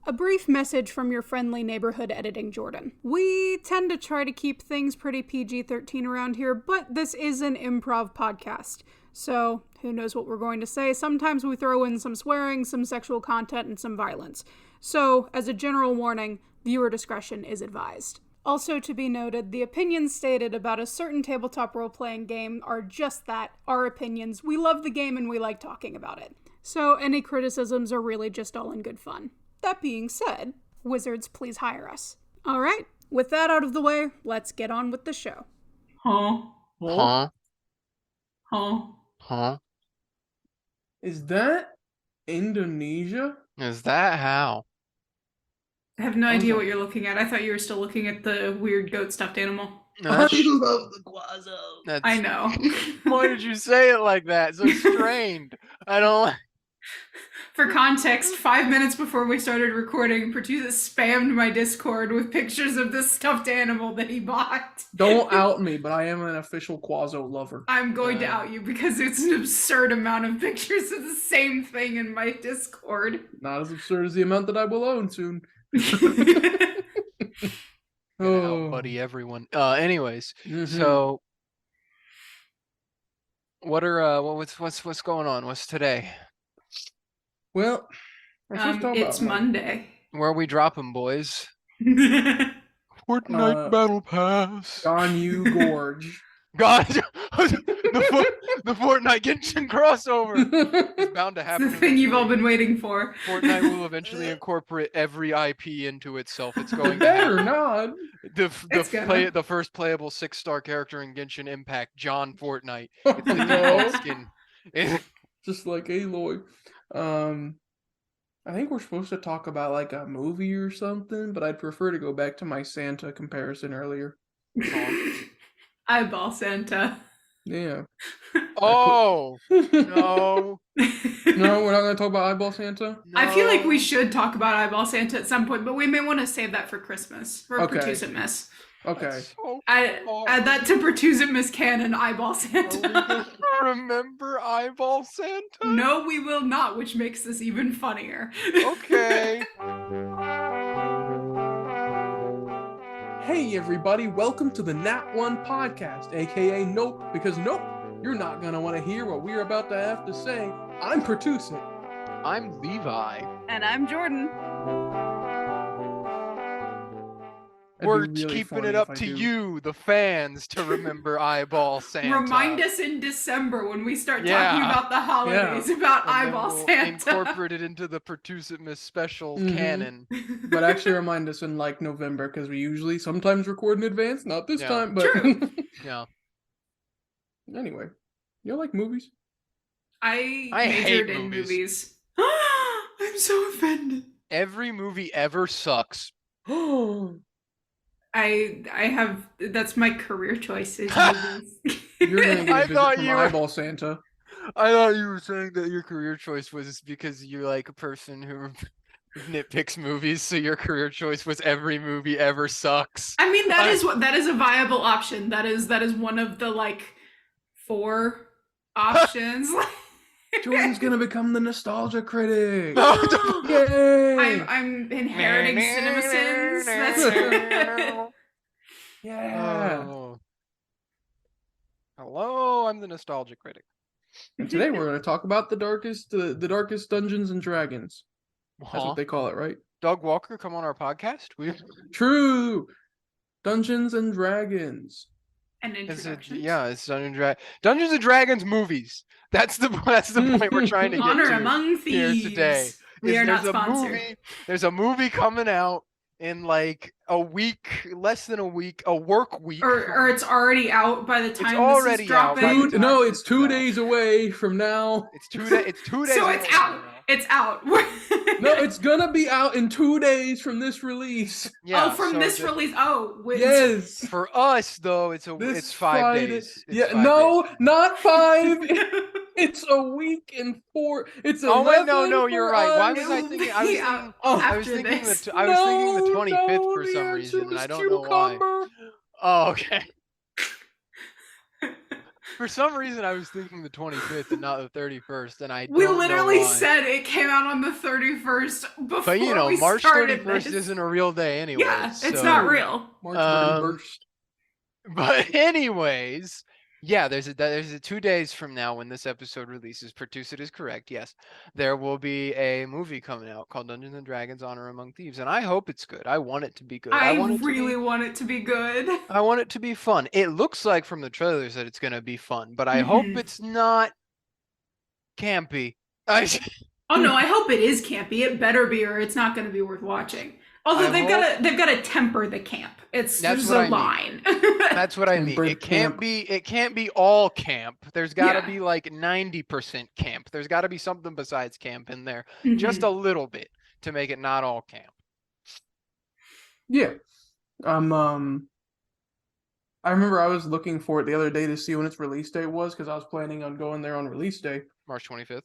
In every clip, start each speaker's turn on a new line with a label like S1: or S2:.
S1: A brief message from your friendly neighborhood editing Jordan. We tend to try to keep things pretty PG-13 around here, but this is an improv podcast. So, who knows what we're going to say. Sometimes we throw in some swearing, some sexual content, and some violence. So, as a general warning, viewer discretion is advised. Also to be noted, the opinions stated about a certain tabletop role-playing game are just that, our opinions. We love the game and we like talking about it. So, any criticisms are really just all in good fun. That being said, wizards, please hire us. All right, with that out of the way, let's get on with the show.
S2: Huh?
S3: Is that Indonesia?
S2: Is that how?
S4: I have no idea what you're looking at. I thought you were still looking at the weird goat stuffed animal.
S3: I love the Quazo.
S4: I know.
S2: Why did you say it like that? So strained. I don't.
S4: For context, 5 minutes before we started recording, Pertuset spammed my Discord with pictures of this stuffed animal that he bought.
S3: Don't out me, but I am an official Quazo lover.
S4: I'm going to out you because it's an absurd amount of pictures of the same thing in my Discord.
S3: Not as absurd as the amount that I will own soon.
S2: Oh, buddy, everyone. Anyways, so what's going on? What's today?
S3: Well,
S4: it's Monday.
S2: Where are we dropping, boys? Fortnite Battle Pass.
S3: Ganyu Gorge.
S2: God, the Fortnite Genshin crossover. It's bound to happen.
S4: It's the thing you've all been waiting for.
S2: Fortnite will eventually incorporate every IP into itself. It's going to
S3: better not.
S2: The first playable 6-star character in Genshin Impact, John Fortnite. It's the default skin.
S3: Just like Aloy. I think we're supposed to talk about like a movie or something, but I'd prefer to go back to my Santa comparison earlier.
S4: Eyeball Santa.
S3: Yeah.
S2: Oh no.
S3: No, we're not going to talk about Eyeball Santa?
S4: No. I feel like we should talk about Eyeball Santa at some point, but we may want to save that for Christmas. For Pertuset Miss.
S3: Okay.
S2: So
S4: add that to Pertuset Miss Canon, Eyeball Santa.
S2: Remember Eyeball Santa?
S4: No, we will not, which makes this even funnier.
S2: Okay.
S3: Hey everybody, welcome to the Nat One Podcast, aka Nope, because nope, you're not going to want to hear what we're about to have to say. I'm Pertuset.
S2: I'm Levi.
S1: And I'm Jordan.
S2: We're keeping it up to you, the fans, to remember Eyeball Santa.
S4: Remind us in December when we start talking about the holidays, about Eyeball Santa.
S2: Incorporate it into the Pertuset Miss special canon.
S3: But actually remind us in like November, because we usually sometimes record in advance. Not this time, but...
S4: True.
S2: Yeah.
S3: Anyway, you like movies?
S4: I majored in movies. I'm so offended.
S2: Every movie ever sucks.
S4: I have, that's my career choice is movies.
S3: You're gonna get a visit from Eyeball Santa.
S2: I thought you were saying that your career choice was because you're like a person who nitpicks movies, so your career choice was every movie ever sucks.
S4: I mean, that is a viable option. That is one of the like 4 options.
S3: Jordan's gonna become the nostalgia critic.
S4: Yay! I'm inheriting CinemaSins. That's
S3: yeah.
S2: Oh. Hello, I'm the nostalgia critic.
S3: And today we're going to talk about the darkest Dungeons and Dragons. That's what they call it, right?
S2: Doug Walker, come on our podcast.
S3: True. Dungeons and Dragons.
S4: It's
S2: Dungeons and Dragons movies. That's the point we're trying to get
S4: Honor
S2: to
S4: among thieves.
S2: Here today.
S4: We are not sponsored.
S2: There's a movie coming out in like a week, less than a week, a work week.
S4: Or it's already out by the time
S2: this is dropping.
S3: No, it's 2 days away from now.
S2: It's 2 days.
S4: So it's out. It's out.
S3: No, it's gonna be out in 2 days from this release.
S4: Yeah, this release. Oh,
S3: yes.
S2: For us though, it's 5 days.
S3: Not 5. It's a week and 4. It's 11.
S2: No, you're right. Why was I thinking? I was thinking the 25th for some reason, and I don't know why. Oh, okay. For some reason, I was thinking the 25th and not the 31st, and I
S4: We
S2: don't
S4: literally
S2: know why.
S4: said it came out on the 31st before
S2: But
S4: we
S2: March
S4: started
S2: 31st
S4: this.
S2: isn't a real day anyway.
S4: Yeah, it's
S2: so-
S4: not real.
S3: March
S2: Um,
S3: 31st.
S2: But anyways, yeah, there's a 2 days from now when this episode releases. Pertuset is correct. Yes, there will be a movie coming out called Dungeons and Dragons: Honor Among Thieves, and I hope it's good. I want it to be good.
S4: I
S2: want it
S4: really
S2: to be,
S4: want it to be good.
S2: I want it to be fun. It looks like from the trailers that it's gonna be fun, but I hope
S4: Mhm.
S2: it's not campy.
S4: Oh no, I hope it is campy. It better be, or it's not going to be worth watching. Although
S2: I
S4: they've got to temper the camp.
S2: That's
S4: There's
S2: what
S4: a
S2: I mean.
S4: line.
S2: That's what I mean.
S3: Tempered
S2: It can't
S3: camp.
S2: be all camp. There's got to
S4: Yeah.
S2: be like 90% camp. There's got to be something besides camp in there,
S4: Mhm.
S2: just a little bit to make it not all camp.
S3: Yeah. I remember I was looking for it the other day to see when its release date was because I was planning on going there on release day.
S2: March 25th.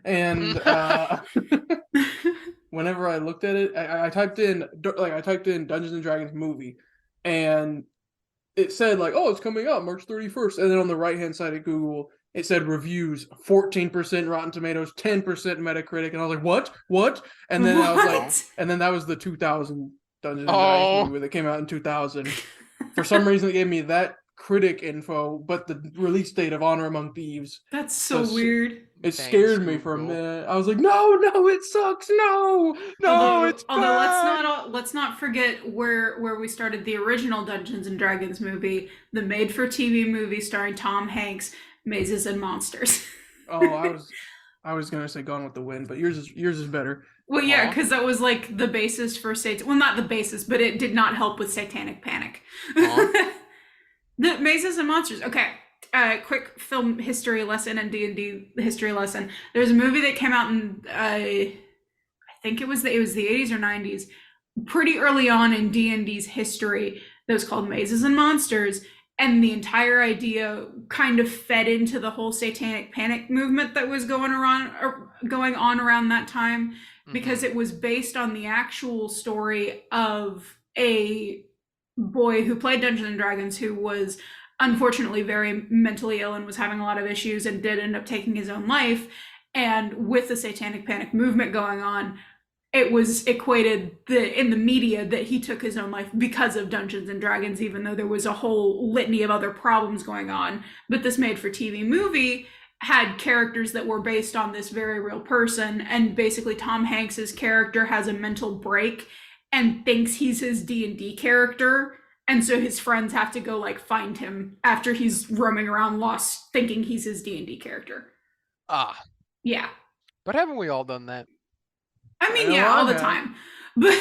S3: And whenever I looked at it, I typed in Dungeons and Dragons movie, and it said like, oh, it's coming out March 31st. And then on the right hand side of Google, it said reviews 14% Rotten Tomatoes, 10% Metacritic, and I was like, what? And then I was like,
S4: What?
S3: and then that was the 2000 Dungeons and
S2: Oh.
S3: Dragons movie that came out in 2000. For some reason, it gave me that critic info, but the release date of Honor Among Thieves.
S4: That's so
S3: So-
S4: weird.
S3: It
S2: Thanks,
S3: scared me for a
S2: Google.
S3: minute. I was like, no, it sucks. No.
S4: Although let's not forget where we started the original Dungeons and Dragons movie, the made-for-TV movie starring Tom Hanks, Mazes and Monsters.
S3: Oh, I was gonna say Gone with the Wind, but yours is better.
S4: Well, yeah,
S2: Aw.
S4: because that was like the basis for well, not the basis, but it did not help with Satanic Panic.
S2: Aw.
S4: The Mazes and Monsters. Okay, quick film history lesson and D&D history lesson. There's a movie that came out in I think it was the 80s or 90s, pretty early on in D&D's history. That was called Mazes and Monsters, and the entire idea kind of fed into the whole Satanic Panic movement that was going on around that time, because it was based on the actual story of a boy who played Dungeons and Dragons who was unfortunately very mentally ill and was having a lot of issues and did end up taking his own life. And with the Satanic Panic movement going on, it was equated in the media that he took his own life because of Dungeons and Dragons, even though there was a whole litany of other problems going on. But this made-for-TV movie had characters that were based on this very real person, and basically Tom Hanks's character has a mental break and thinks he's his D&D character, and so his friends have to go like find him after he's roaming around lost thinking he's his D&D character. Yeah.
S2: But haven't we all done that?
S4: I mean,
S3: I know
S4: yeah, all
S3: I
S4: the
S3: have.
S4: time. But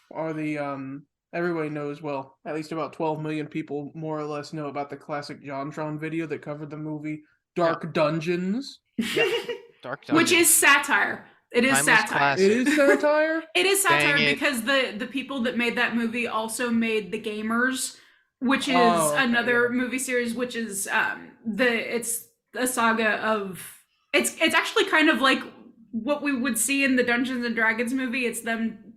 S3: Or the everybody knows, well, at least about 12 million people more or less know about the classic JonTron video that covered the movie Dark Dungeons.
S2: Dark
S4: which
S2: Dungeons.
S4: is satire. It is
S2: Timeless
S4: satire.
S2: classic.
S3: It is satire?
S4: It is satire
S2: Dang it.
S4: because the people that made that movie also made The Gamers, which is
S3: Oh, okay,
S4: another
S3: yeah.
S4: movie series, which is it's a saga of it's actually kind of like what we would see in the Dungeons and Dragons movie. It's them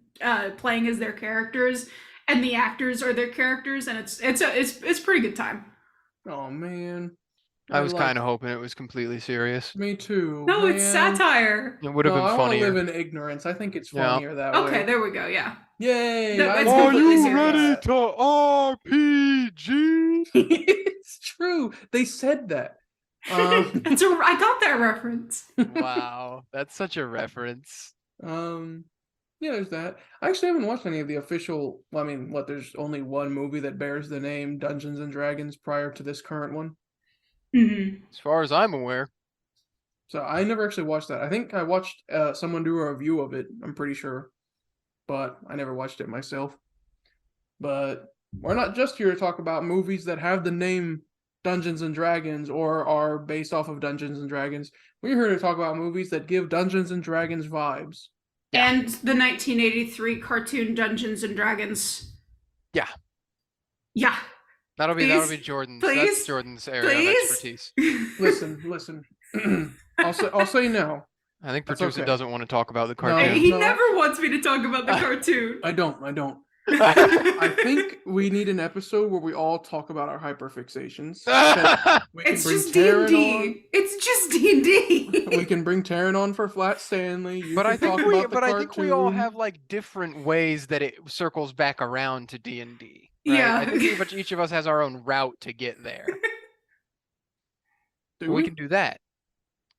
S4: playing as their characters, and the actors are their characters, and it's a pretty good time.
S3: Oh, man.
S2: I was kind of hoping it was completely serious.
S3: Me too.
S4: No, it's
S3: man.
S4: satire.
S2: It would have
S3: No,
S2: been
S3: I want to
S2: funnier.
S3: live in ignorance. I think it's
S2: Yeah.
S3: funnier that way.
S4: Okay, there we go. Yeah.
S3: Yay!
S4: No,
S3: I
S4: it's
S3: love
S4: completely
S3: it.
S4: serious.
S2: to RPG?
S3: It's true. They said that.
S4: I got that reference.
S2: Wow, that's such a reference.
S3: Yeah, there's that. I actually haven't watched any of the official. Well, I mean, there's only one movie that bears the name Dungeons and Dragons prior to this current one.
S4: Mm-hmm.
S2: As far as I'm aware.
S3: So I never actually watched that. I think I watched someone do a review of it. I'm pretty sure, but I never watched it myself. But we're not just here to talk about movies that have the name Dungeons and Dragons or are based off of Dungeons and Dragons. We're here to talk about movies that give Dungeons and Dragons vibes.
S2: Yeah.
S4: And the 1983 cartoon Dungeons and Dragons.
S2: Yeah.
S4: Yeah.
S2: That'll be
S4: Please,
S2: Jordan's.
S4: please,
S2: That's Jordan's area of
S4: please.
S2: expertise.
S3: Listen. I'll say no.
S2: I think
S3: That's
S2: Pertuset
S3: okay.
S2: doesn't want to talk about the
S3: No,
S2: cartoon.
S4: He
S3: no.
S4: never wants me to talk about the cartoon.
S3: I don't. I think we need an episode where we all talk about our hyperfixations. We can
S4: It's
S3: bring
S4: just
S3: Taryn
S4: D&D. It's just D&D.
S3: on. We can bring Taryn on for Flat Stanley. You
S2: But
S3: can
S2: I think
S3: talk
S2: we,
S3: about the
S2: but I think we all
S3: cartoon.
S2: have like different ways that it circles back around to D&D. Right?
S4: Yeah.
S2: I think pretty much each of us has our own route to get there.
S3: Do
S2: We
S3: we?
S2: can do that.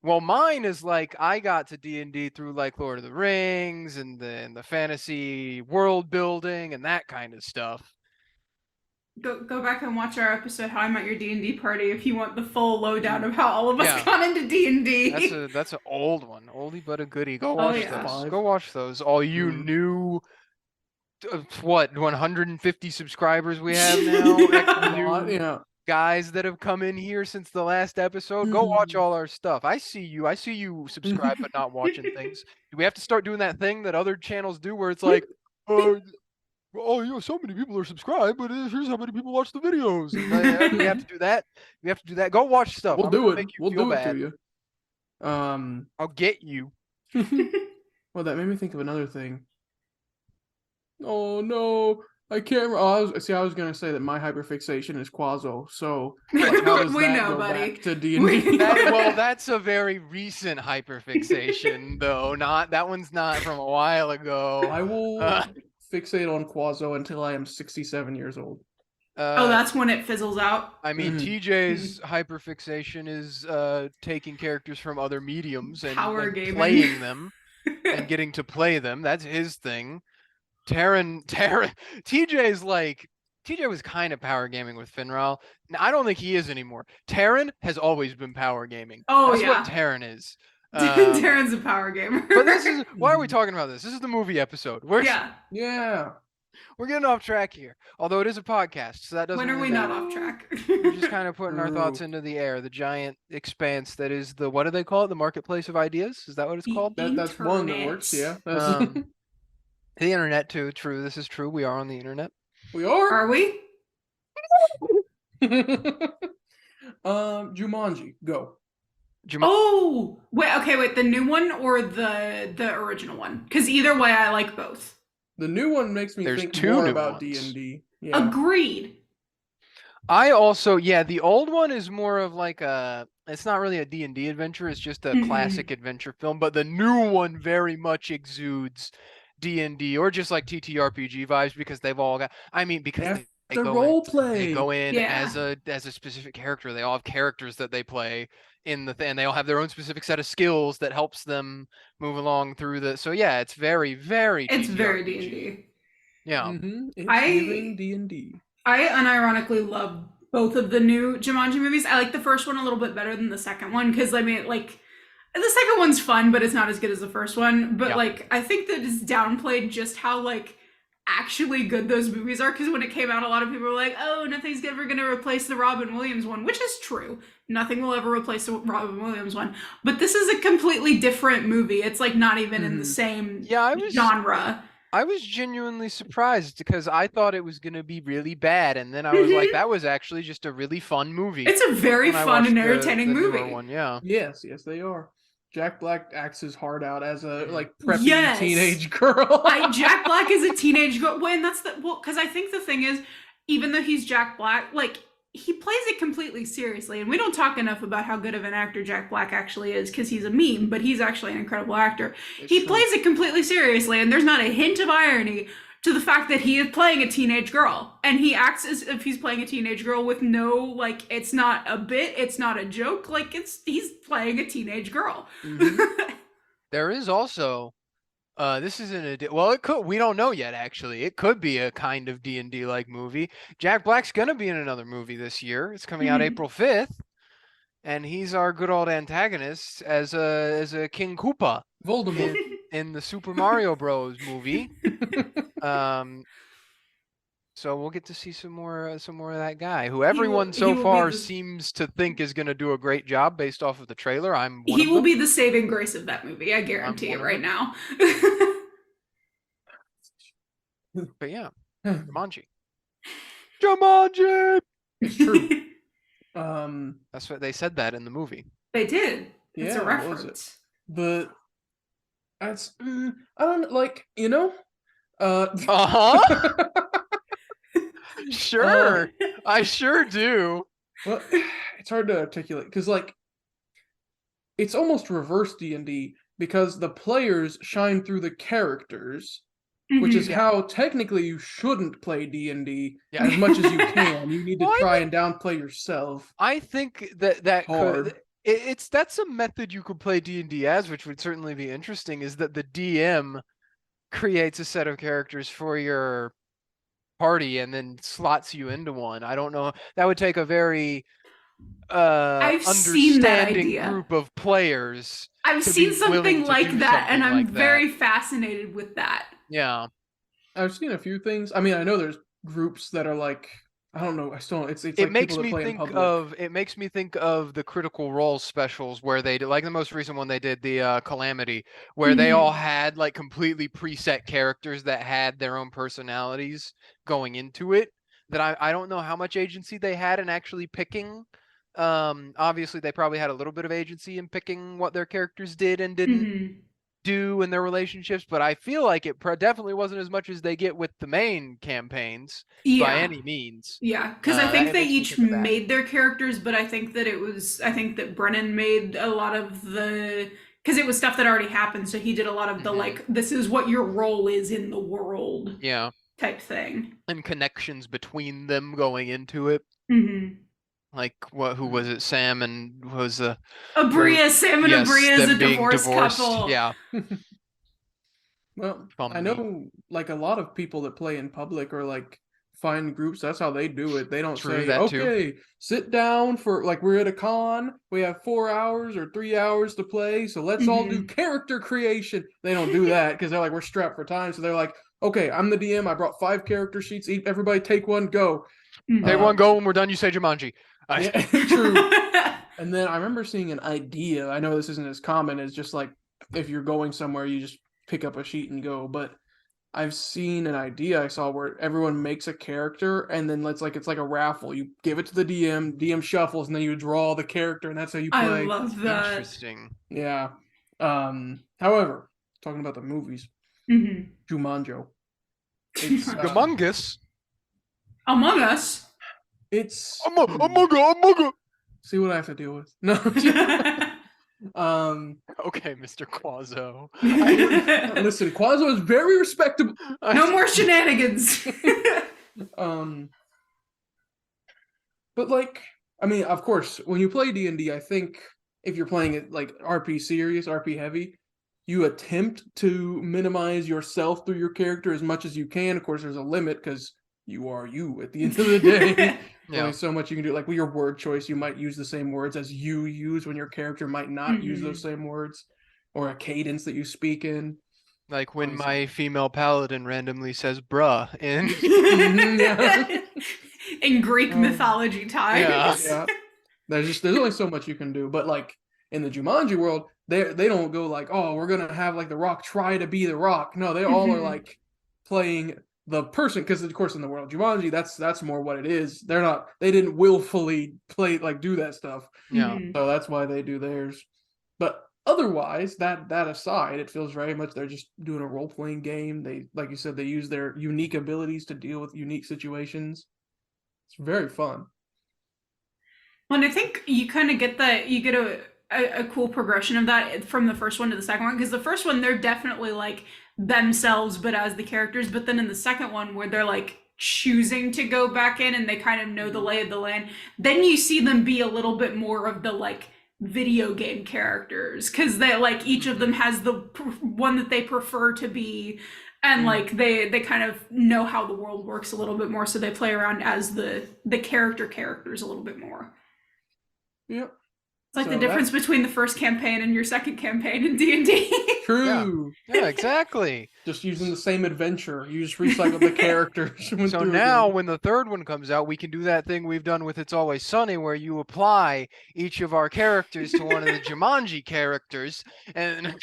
S2: Well, mine is like I got to D&D through like Lord of the Rings and the fantasy world building and that kind of stuff.
S4: Go back and watch our episode How I Met Your D&D Party if you want the full lowdown of how all of us
S2: Yeah.
S4: got into D&D.
S2: That's an old one, oldie but a goodie. Go
S4: Oh,
S2: watch
S4: yeah.
S2: those.
S3: Five.
S2: Go watch those. All you
S3: Mhm.
S2: new, what 150 subscribers we have now. Extra new
S3: Yeah.
S2: guys that have come in here since the last episode. Go watch all our stuff. I see you subscribe but not watching things. Do we have to start doing that thing that other channels do where it's like, oh, you know, so many people are subscribed, but here's how many people watch the videos. And we have to do that. We have to do that. Go watch stuff.
S3: We'll
S2: I'm
S3: do
S2: gonna
S3: it.
S2: make you
S3: We'll
S2: feel
S3: do it
S2: bad.
S3: to you.
S2: I'll get you.
S3: Well, that made me think of another thing. Oh no, I can't. Oh, I was gonna say that my hyperfixation is Quazo. So like, how does
S4: We
S3: that
S4: know,
S3: go
S4: buddy.
S3: back to D&D?
S2: That's a very recent hyperfixation, though. That one's not from a while ago.
S3: I will fixate on Quazo until I am 67 years old.
S4: That's when it fizzles out.
S2: I mean,
S3: Mhm.
S2: TJ's hyperfixation is taking characters from other mediums and
S4: Gaming.
S2: playing them and getting to play them. That's his thing. TJ was kind of power gaming with Finral. I don't think he is anymore. Taryn has always been power gaming.
S4: Oh,
S2: That's
S4: yeah.
S2: what Taryn is.
S4: Darren's a power gamer.
S2: But this is why are we talking about this? This is the movie episode.
S4: Yeah.
S3: Yeah.
S2: We're getting off track here. Although it is a podcast, so that doesn't.
S4: When are we
S2: really
S4: not
S2: matter.
S4: off track?
S2: We're just kind of putting our thoughts
S3: True.
S2: into the air, the giant expanse that is the, what do they call it? The marketplace of ideas? Is that what it's called?
S3: That's one that works. Yeah. That's
S2: The internet too. True. This is true. We are on the internet.
S3: we are.
S4: Are we?
S3: Jumanji, go.
S4: Oh, wait, the new one or the original one? Because either way, I like both.
S3: The new one makes me
S2: There's
S3: think
S2: two
S3: more
S2: new
S3: about
S2: ones.
S3: D&D. Yeah.
S4: Agreed.
S2: I also, the old one is more of like it's not really a D&D adventure. It's just a
S4: Mhm.
S2: classic adventure film. But the new one very much exudes D&D or just like TTRPG vibes because they've all got, because
S3: They have
S2: they
S3: the
S2: go
S3: role
S2: in,
S3: play.
S2: they go in
S4: Yeah.
S2: as a specific character. They all have characters that they play in the thing. And they all have their own specific set of skills that helps them move along through the. So yeah, it's very, very.
S4: It's very
S2: TTRPG.
S4: D&D.
S2: Yeah.
S3: Mm-hmm. It's
S4: I-
S3: giving D&D.
S4: I unironically love both of the new Jumanji movies. I like the first one a little bit better than the second one because the second one's fun, but it's not as good as the first one. But
S2: Yeah.
S4: I think that it's downplayed just how actually good those movies are. Because when it came out, a lot of people were like, "Oh, nothing's ever going to replace the Robin Williams one," which is true. Nothing will ever replace the Robin Williams one. But this is a completely different movie. It's not even in the same genre.
S2: I was genuinely surprised because I thought it was going to be really bad. And then I was like, that was actually just a really fun movie.
S4: It's a very
S2: when I
S4: fun
S2: watched
S4: and
S2: the
S4: entertaining
S2: newer
S4: movie.
S2: one, yeah.
S3: Yes, they are. Jack Black acts his heart out as a preppy
S4: Yes.
S3: teenage girl.
S4: Jack Black is a teenage girl. Well, and that's because I think the thing is, even though he's Jack Black, he plays it completely seriously. And we don't talk enough about how good of an actor Jack Black actually is because he's a meme, but he's actually an incredible actor. He plays it completely seriously, and there's not a hint of irony to the fact that he is playing a teenage girl. And he acts as if he's playing a teenage girl with no, it's not a bit, it's not a joke, he's playing a teenage girl.
S3: Mhm.
S2: There is also, this isn't it could, we don't know yet, actually. It could be a kind of D&D like movie. Jack Black's going to be in another movie this year. It's coming out
S4: Mhm.
S2: April 5th. And he's our good old antagonist as a King Koopa
S3: Voldemort.
S2: in the Super Mario Bros. Movie. So we'll get to see some more of that guy, who everyone
S4: he
S2: so
S4: will be
S2: far
S4: the-
S2: seems to think is going to do a great job based off of the trailer. I'm one
S4: He
S2: of
S4: will
S2: them.
S4: be the saving grace of that movie. I guarantee
S2: one
S4: it
S2: of
S4: right
S2: them.
S4: now.
S2: But yeah, Jumanji. Jumanji.
S3: It's true.
S2: That's what they said that in the movie.
S4: They did. It's a
S3: Yeah, what was it?
S4: reference.
S3: But that's I don't
S2: Uh-huh. Sure. I sure do.
S3: Well, it's hard to articulate because, like, it's almost reverse D&D because the players shine through the characters, which is
S2: Yeah.
S3: how technically you shouldn't play D&D
S2: Yeah.
S3: as much as you can. You need to
S2: Well, I
S3: try
S2: think-
S3: and downplay yourself.
S2: I think that
S3: Hard.
S2: that's a method you could play D&D as, which would certainly be interesting, is that the DM creates a set of characters for your party and then slots you into one. I don't know. That would take a very
S4: I've seen that
S2: understanding
S4: idea.
S2: group of players.
S4: I've
S2: to
S4: seen
S2: be
S4: something
S2: willing to
S4: like
S2: do
S4: that, and
S2: something
S4: I'm
S2: like that.
S4: very fascinated with that.
S2: Yeah.
S3: I've seen a few things. I mean, I know there's groups that are like, I don't know. I still don't. It's
S2: It
S3: like
S2: makes
S3: people that
S2: me
S3: play in
S2: think
S3: public.
S2: of the Critical Role specials where they did, like the most recent one they did, the Calamity, where they all had like completely preset characters that had their own personalities going into it. That I don't know how much agency they had in actually picking. Obviously they probably had a little bit of agency in picking what their characters did and didn't do in their relationships, but I feel like it definitely wasn't as much as they get with the main campaigns by any means.
S4: Yeah, because I think
S2: it
S4: they
S2: makes me
S4: each
S2: think of that.
S4: made their characters, but I think that Brennan made a lot of the, because it was stuff that already happened, so he did a lot of the like, this is what your role is in the world
S2: Yeah.
S4: type thing.
S2: And connections between them going into it. Like who was it? Sam and was
S4: Abria, Sam and
S2: yes,
S4: Abria is
S2: them
S4: a
S2: being
S4: divorced
S2: divorced.
S4: couple.
S2: Yeah.
S3: Well, I
S2: Bummed me.
S3: know like a lot of people that play in public or like find groups. That's how they do it. They don't
S2: True,
S3: say,
S2: that too.
S3: okay, sit down for like we're at a con. We have 4 hours or 3 hours to play, so let's all do character creation. They don't do that because they're like we're strapped for time. So they're like, okay, I'm the DM. I brought 5 character sheets. Everybody take one, go.
S2: Take one, go. When we're done, you say Jumanji.
S3: Yeah, true. And then I remember seeing an idea. I know this isn't as common as just like if you're going somewhere, you just pick up a sheet and go. But I've seen an idea I saw where everyone makes a character and then it's like a raffle. You give it to the DM shuffles, and then you draw the character, and that's how you play.
S4: I love that.
S2: Interesting.
S3: Yeah. However, talking about the movies, Jumanjo. It's
S2: Humongous.
S4: Among Us.
S3: It's
S2: Among.
S3: see what I have to deal with. No.
S2: Okay, Mr. Quazo.
S3: Listen, Quazo is very respectable.
S4: No more shenanigans.
S3: But like, I mean, of course, when you play D&D, I think if you're playing it like RP serious, RP heavy, you attempt to minimize yourself through your character as much as you can. Of course, there's a limit because you are you at the end of the day.
S2: Yeah.
S3: Only so much you can do. Like with your word choice, you might use the same words as you use when your character might not use those same words, or a cadence that you speak in.
S2: Like when my female paladin randomly says "bruh" in
S4: in Greek mythology times.
S2: Yeah.
S3: There's only so much you can do. But like in the Jumanji world, they don't go like, oh, we're gonna have like the Rock try to be the Rock. No, they all are like playing the person, because of course in the world Jumanji, that's more what it is. They didn't willfully play like do that stuff.
S2: Yeah.
S3: So that's why they do theirs. But otherwise, that aside, it feels very much they're just doing a role playing game. They, like you said, they use their unique abilities to deal with unique situations. It's very fun.
S4: Well, and I think you kind of get that, you get a cool progression of that from the first one to the second one, because the first one, they're definitely like themselves, but as the characters. But then in the second one, where they're like choosing to go back in and they kind of know the lay of the land, then you see them be a little bit more of the like video game characters, because they like each of them has the one that they prefer to be, and like they kind of know how the world works a little bit more, so they play around as the characters a little bit more.
S3: Yep.
S4: It's like the difference between the first campaign and your second campaign in D&D.
S3: True.
S2: Yeah, exactly.
S3: Just using the same adventure. You just recycle the characters.
S2: So now when the third one comes out, we can do that thing we've done with It's Always Sunny, where you apply each of our characters to one of the Jumanji characters. And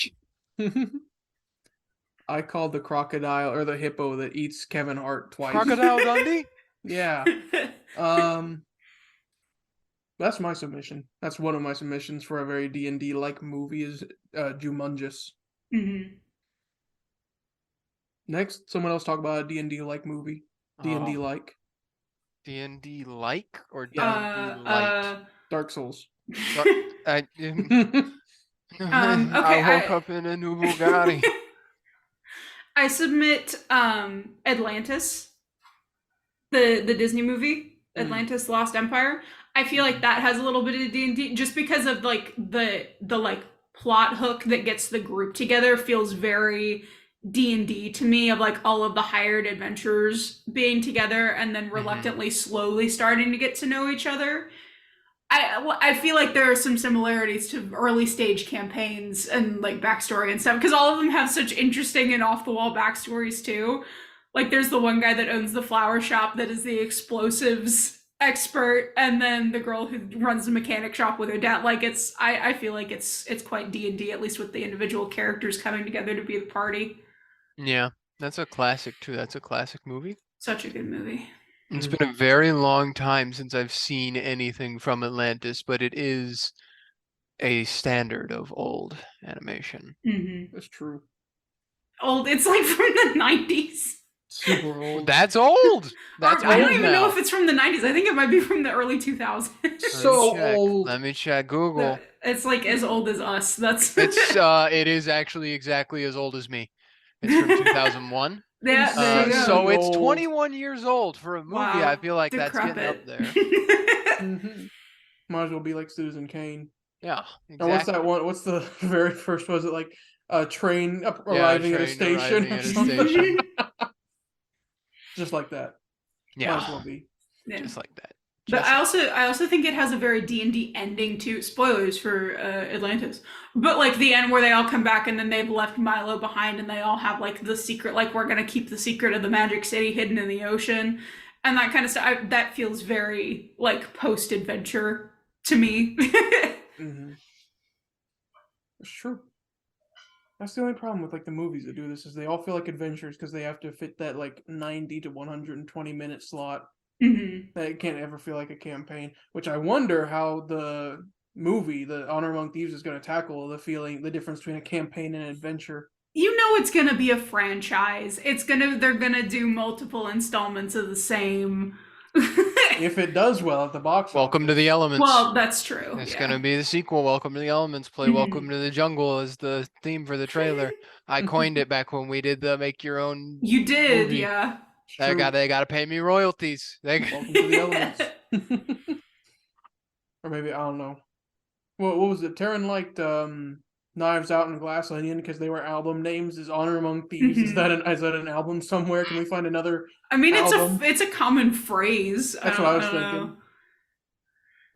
S3: I called the crocodile or the hippo that eats Kevin Hart twice.
S2: Crocodile Dundee?
S3: Yeah. That's my submission. That's one of my submissions for a very D&D like movie is Jumanjous. Next, someone else talk about a D&D like movie. D&D like.
S2: D&D like or D&D
S3: Yeah.
S2: light?
S3: Dark Souls.
S2: I
S4: Okay,
S2: woke up in a new Bugatti.
S4: I submit Atlantis, the Disney movie, Atlantis Lost Empire. I feel like that has a little bit of D&D just because of like the like plot hook that gets the group together feels very D&D to me, of like all of the hired adventurers being together and then reluctantly slowly starting to get to know each other. I feel like there are some similarities to early stage campaigns and like backstory and stuff, because all of them have such interesting and off the wall backstories too. Like there's the one guy that owns the flower shop that is the explosives expert, and then the girl who runs the mechanic shop with her dad. Like I feel like it's quite D&D, at least with the individual characters coming together to be the party.
S2: Yeah, that's a classic too. That's a classic movie.
S4: Such a good movie.
S2: It's been a very long time since I've seen anything from Atlantis, but it is a standard of old animation.
S3: That's true.
S4: Old. It's like from the 90s.
S3: Super old.
S2: That's old. That's
S4: I don't
S2: old
S4: even know
S2: now.
S4: if it's from the 90s. I think it might be from the early 2000s.
S3: So old.
S2: Let me check Google.
S4: It's like as old as us. That's
S2: It is actually exactly as old as me. It's from 2001.
S4: Yeah, there you go.
S2: So it's
S3: Old.
S2: 21 years old for a movie.
S4: Wow.
S2: I feel like that's getting up
S4: Decrepit.
S2: there.
S3: Might as well be like Citizen Kane.
S2: Yeah,
S3: And
S2: exactly.
S3: what's that one? What's the very first? Was it like a train arriving at a station?
S2: arriving at a station.
S3: Just like that. Might as well
S2: Yeah,
S3: be.
S4: Yeah.
S2: just like that.
S4: But
S2: Just
S4: I also think it has a very D&D ending too. Spoilers for Atlantis. But like the end where they all come back and then they've left Milo behind and they all have like the secret, like we're going to keep the secret of the magic city hidden in the ocean and that kind of stuff. That feels very like post-adventure to me.
S3: It's true. That's the only problem with like the movies that do this, is they all feel like adventures because they have to fit that like 90 to 120 minute slot. That can't ever feel like a campaign, which I wonder how the movie, the Honor Among Thieves, is going to tackle the difference between a campaign and an adventure.
S4: You know it's gonna be a franchise. They're gonna do multiple installments of the same.
S3: If it does well at the box
S2: Welcome to
S3: office.
S2: the Elements.
S4: Well, that's true.
S2: It's
S4: yeah.
S2: gonna be the sequel. Welcome to the Elements. Play Welcome to the Jungle as the theme for the trailer. I coined it back when we did the make your own.
S4: You did,
S2: movie.
S4: yeah.
S3: It's
S2: They
S3: true.
S2: gotta pay me royalties.
S3: Welcome to the Elements. Or maybe, I don't know. What was it? Taryn liked Knives Out and Glass Onion because they were album names. Is Honor Among Thieves? Is that an album somewhere? Can we find another?
S4: I mean,
S3: album?
S4: it's a common phrase.
S3: That's what I was
S4: don't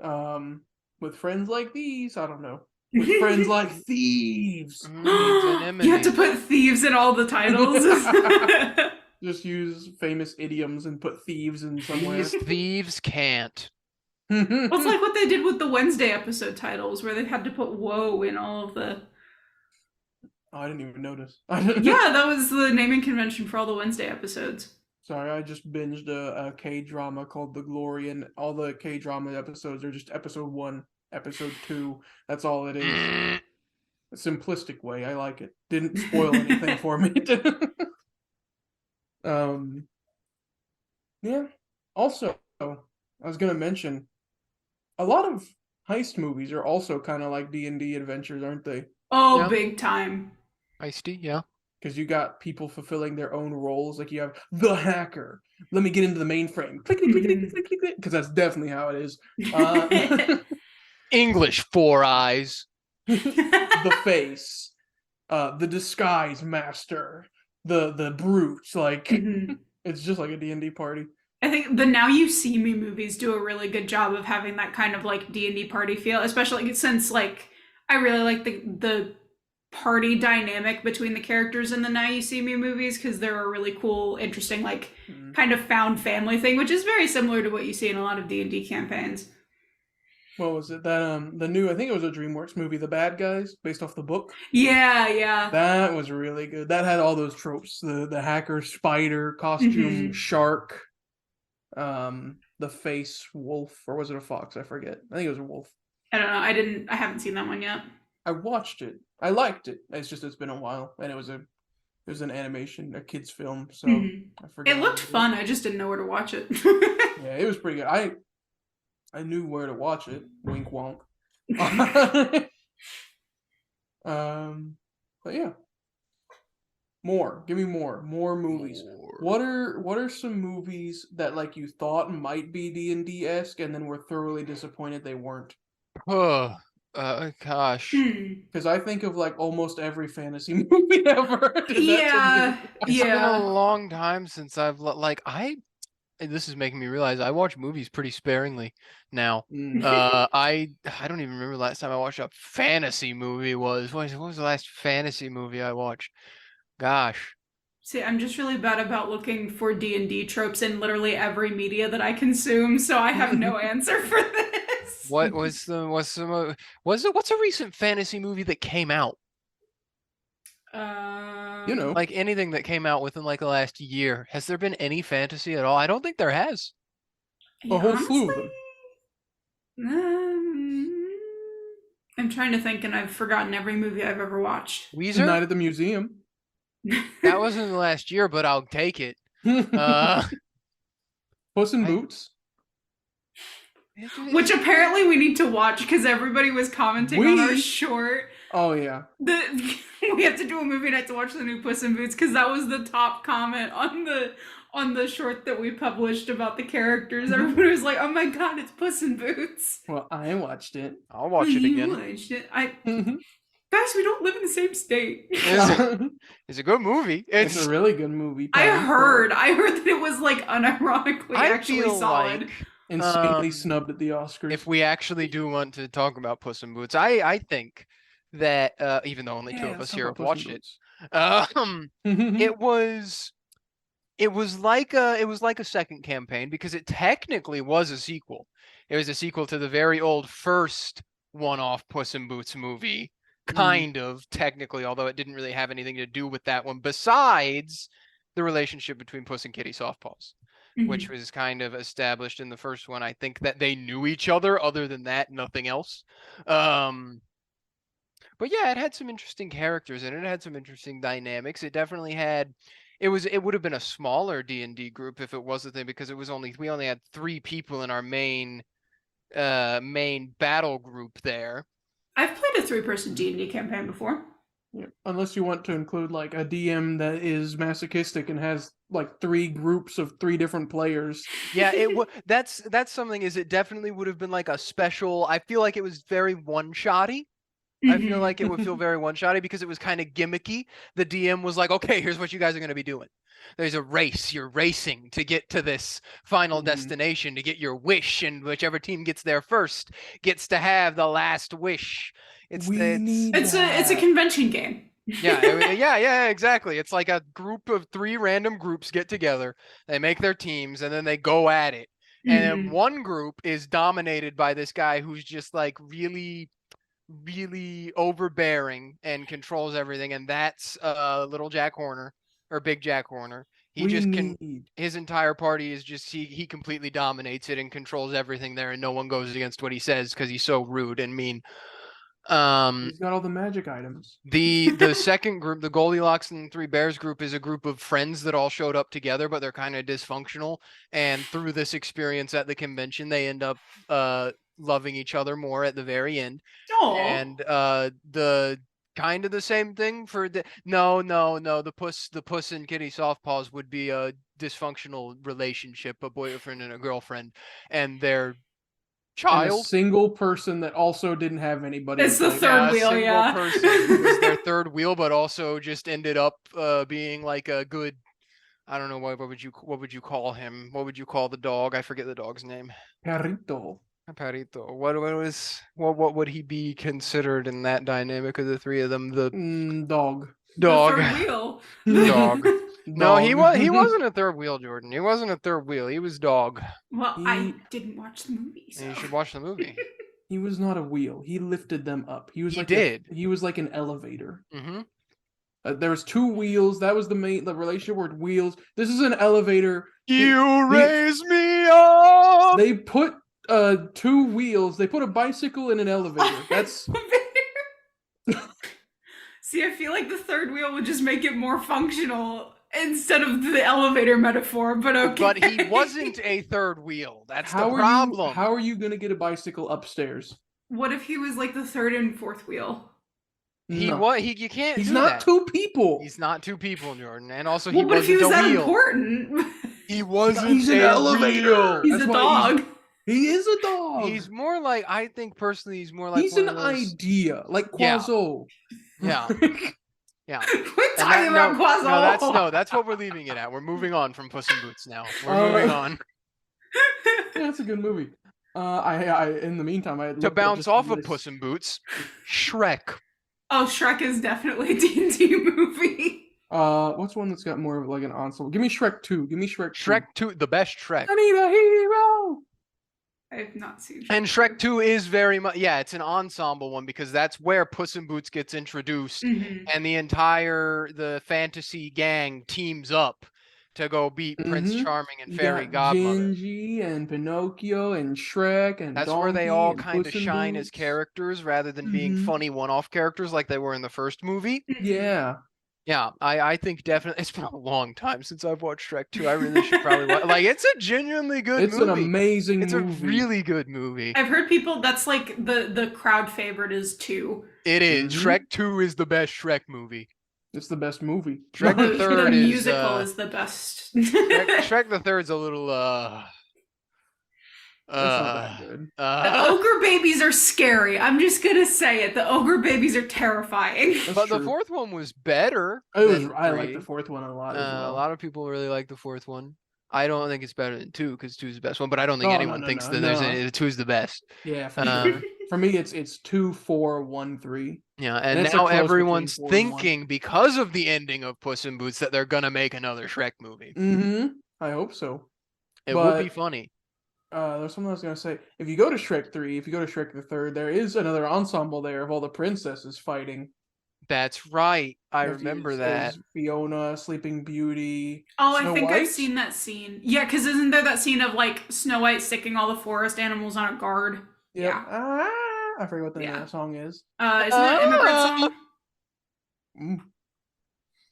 S3: thinking. With friends like these, I don't know. With friends like thieves.
S4: know. You have to put thieves in all the titles.
S3: Just use famous idioms and put thieves in somewhere.
S2: These thieves can't.
S4: Well, it's like what they did with the Wednesday episode titles, where they had to put "whoa" in all of the.
S3: Oh, I didn't even notice.
S4: Yeah, that was the naming convention for all the Wednesday episodes.
S3: Sorry, I just binged a K-drama called The Glory, and all the K-drama episodes are just episode 1, episode 2. That's all it is. A simplistic way. I like it. Didn't spoil anything for me. Yeah. Also, I was gonna mention, a lot of heist movies are also kind of like D&D adventures, aren't they?
S4: Oh,
S2: Yeah.
S4: big time.
S2: Feisty, yeah.
S3: Because you got people fulfilling their own roles. Like you have the hacker. Let me get into the mainframe. Clickety, clickety, clickety, clickety. Because that's definitely how it is.
S2: English 4 eyes.
S3: The face. The disguise master. The brute. Like, it's just like a D&D party.
S4: I think the Now You See Me movies do a really good job of having that kind of like D&D party feel, especially since like I really like the party dynamic between the characters in the Now You See Me movies, because they're a really cool, interesting, like kind of found family thing, which is very similar to what you see in a lot of D&D campaigns.
S3: What was it? That the new, I think it was a DreamWorks movie, The Bad Guys, based off the book.
S4: Yeah.
S3: That was really good. That had all those tropes. The hacker, spider, costume, shark, the face wolf, or was it a fox? I forget. I think it was a wolf.
S4: I don't know. I haven't seen that one yet.
S3: I watched it. I liked it. It's been a while, and it It was an animation, a kids film, so
S4: Mhm.
S3: I forgot.
S4: It looked fun. I just didn't know where to watch it.
S3: Yeah, it was pretty good. I knew where to watch it. Wink wonk. But yeah. More. Give me more. More movies. What are some movies that like you thought might be D&D-esque and then were thoroughly disappointed they weren't?
S2: Oh, gosh.
S3: Because I think of like almost every fantasy movie ever.
S4: Yeah.
S2: It's been a long time since I've this is making me realize I watch movies pretty sparingly now. I don't even remember the last time I watched a fantasy movie was. What was the last fantasy movie I watched? Gosh.
S4: See, I'm just really bad about looking for D&D tropes in literally every media that I consume, so I have no answer for this.
S2: What's a recent fantasy movie that came out? Like anything that came out within like the last year. Has there been any fantasy at all? I don't think there has.
S3: A whole slew of them.
S4: I'm trying to think, and I've forgotten every movie I've ever watched.
S2: Weezer?
S3: Night at the Museum.
S2: That wasn't in the last year, but I'll take it.
S3: Puss in Boots.
S4: Which apparently we need to watch because everybody was commenting on our short.
S3: Oh yeah.
S4: We have to do a movie night to watch the new Puss in Boots because that was the top comment on the short that we published about the characters. Everybody was like, "Oh my god, it's Puss in Boots."
S3: Well, I watched it.
S2: I'll watch it again.
S4: Watched it. Guys, we don't live in the same state.
S2: It's a good movie.
S3: It's a really good movie.
S4: I heard that it was like unironically actually solid.
S2: Like,
S3: insanely snubbed at the Oscars.
S2: If we actually do want to talk about Puss in Boots, I think that even though only two of us here have watched it, it was like a second campaign because it technically was a sequel. It was a sequel to the very old first one-off Puss in Boots movie, kind of technically, although it didn't really have anything to do with that one besides the relationship between Puss and Kitty Softpaws, which was kind of established in the first one. I think that they knew each other. Other than that, nothing else. But yeah, it had some interesting characters in it. It had some interesting dynamics. It definitely had. It would have been a smaller D&D group if it was a thing because we only had 3 people in our main battle group there.
S4: I've played a 3-person D&D campaign before.
S3: Yeah. Unless you want to include like a DM that is masochistic and has like 3 groups of 3 different players.
S2: Yeah, that's something. It definitely would have been like a special. I feel like it was very one-shotty. I feel like it would feel very one-shotty because it was kind of gimmicky. The DM was like, okay, here's what you guys are going to be doing. There's a race. You're racing to get to this final destination, to get your wish, and whichever team gets there first gets to have the last wish. It's
S4: a convention game.
S2: Yeah, exactly. It's like a group of 3 random groups get together. They make their teams, and then they go at it. And then one group is dominated by this guy who's just like really overbearing and controls everything, and that's little Jack Horner or Big Jack Horner. His entire party is just he completely dominates it and controls everything there, and no one goes against what he says because he's so rude and mean.
S3: He's got all the magic items.
S2: The second group, the Goldilocks and 3 Bears group, is a group of friends that all showed up together, but they're kind of dysfunctional, and through this experience at the convention they end up loving each other more at the very end.
S4: Aww.
S2: And the kind of the same thing for the the Puss and Kitty Softpaws would be a dysfunctional relationship, a boyfriend and a girlfriend, and their child,
S3: and a single person that also didn't have anybody.
S4: It's the third wheel,
S2: yeah. Person was their third wheel, but also just ended up being like a good. I don't know what would you call him? What would you call the dog? I forget the dog's name.
S3: Perrito.
S2: What would he be considered in that dynamic of the 3 of them? The
S3: dog.
S4: The third wheel.
S2: Dog. No, he wasn't a third wheel, Jordan. He wasn't a third wheel. He was dog.
S4: Well, I didn't watch the movie. So.
S2: You should watch the movie.
S3: He was not a wheel. He lifted them up. He was like an elevator. There was 2 wheels. That was the relationship with wheels. This is an elevator.
S2: Raise me up.
S3: They put 2 wheels. They put a bicycle in an elevator. That's
S4: See, I feel like the third wheel would just make it more functional instead of the elevator metaphor, but okay.
S2: But he wasn't a third wheel. That's the
S3: How
S2: problem.
S3: How are you going to get a bicycle upstairs?
S4: What if he was like the third and fourth wheel?
S3: No.
S2: You can't
S3: He's
S2: do
S3: not
S2: that.
S3: two people.
S2: He's not two people, Jordan. And also,
S4: Well,
S2: he
S4: but if he
S2: wasn't
S4: was
S2: a
S4: that
S2: wheel.
S4: important,
S2: He wasn't
S3: He's an
S2: a
S3: elevator.
S2: wheel.
S4: he's
S3: That's
S4: a
S3: why
S4: dog.
S3: He is a dog.
S2: He's more like, I think personally, he's more like
S3: He's
S2: one
S3: an
S2: of those...
S3: idea, like
S2: Yeah.
S3: Quasol.
S2: Yeah. Yeah.
S4: Quit
S2: And
S4: talking about Quasol.
S2: No, that's what we're leaving it at. We're moving on from Puss in Boots now. We're moving on.
S3: Yeah, it's a good movie. I in the meantime, I
S2: To bounce off of Puss in Boots, Shrek.
S4: Oh, Shrek is definitely a D&D movie.
S3: What's one that's got more of like an ensemble? Give me Shrek 2. Give me Shrek 2.
S2: Shrek 2, the best Shrek.
S3: I need a hero.
S4: I have not seen Shrek.
S2: And Shrek 2 is very much, yeah, it's an ensemble one because that's where Puss in Boots gets introduced
S4: Mhm.
S2: and the fantasy gang teams up to go beat Prince
S3: Mhm.
S2: Charming and
S3: You
S2: Fairy
S3: got
S2: Godmother.
S3: Gingy and Pinocchio and Shrek and
S2: That's where they all
S3: Donkey and
S2: kind of
S3: Puss in
S2: shine as
S3: Boots.
S2: characters rather than being
S3: Mhm.
S2: funny one-off characters like they were in the first movie.
S3: Yeah.
S2: Yeah, I think definitely it's been a long time since I've watched Shrek 2. I really should probably like it's a genuinely good
S3: It's
S2: movie.
S3: an amazing
S2: It's
S3: movie.
S2: a really good movie.
S4: I've heard people, that's like the crowd favorite is 2.
S2: It is.
S3: Mhm.
S2: Shrek 2 is the best Shrek movie.
S3: It's the best movie.
S2: Shrek the
S4: The
S2: third is
S4: musical is the best.
S2: Shrek the third's a little
S3: It's not that good.
S4: The ogre babies are scary. I'm just gonna say it. The ogre babies are terrifying.
S3: That's
S2: but the
S3: true.
S2: fourth one was better.
S3: It was.
S2: than
S3: I like
S2: three.
S3: the fourth one a lot
S2: A
S3: as well.
S2: lot of people really like the fourth one. I don't think it's better than 2 because 2 is the best one, but I don't think
S3: Oh,
S2: anyone
S3: no,
S2: thinks
S3: no,
S2: that
S3: no.
S2: 2 is the best.
S3: Yeah, for,
S2: Uh,
S3: sure. For me, it's 2, 4, 1, 3.
S2: Yeah,
S3: And
S2: and
S3: it's a
S2: now
S3: close between
S2: everyone's
S3: 4 and 1.
S2: thinking because of the ending of Puss in Boots that they're gonna make another Shrek movie.
S3: Mm-hmm. I hope so.
S2: It would be
S3: But-
S2: funny.
S3: There's something I was gonna say. If you go to Shrek 3, if you go to Shrek the Third, there is another ensemble there of all the princesses fighting.
S2: That's right. I
S3: There's-
S2: remember
S3: there's
S2: that.
S3: Fiona, Sleeping Beauty.
S4: Oh,
S3: Snow
S4: I think
S3: White?
S4: I've seen that scene. Yeah, because isn't there that scene of like Snow White sticking all the forest animals on a guard?
S3: Yep.
S4: Yeah.
S3: I forget what the name
S4: Yeah.
S3: of that song is.
S4: Isn't that Immigrant Song?
S3: Mm.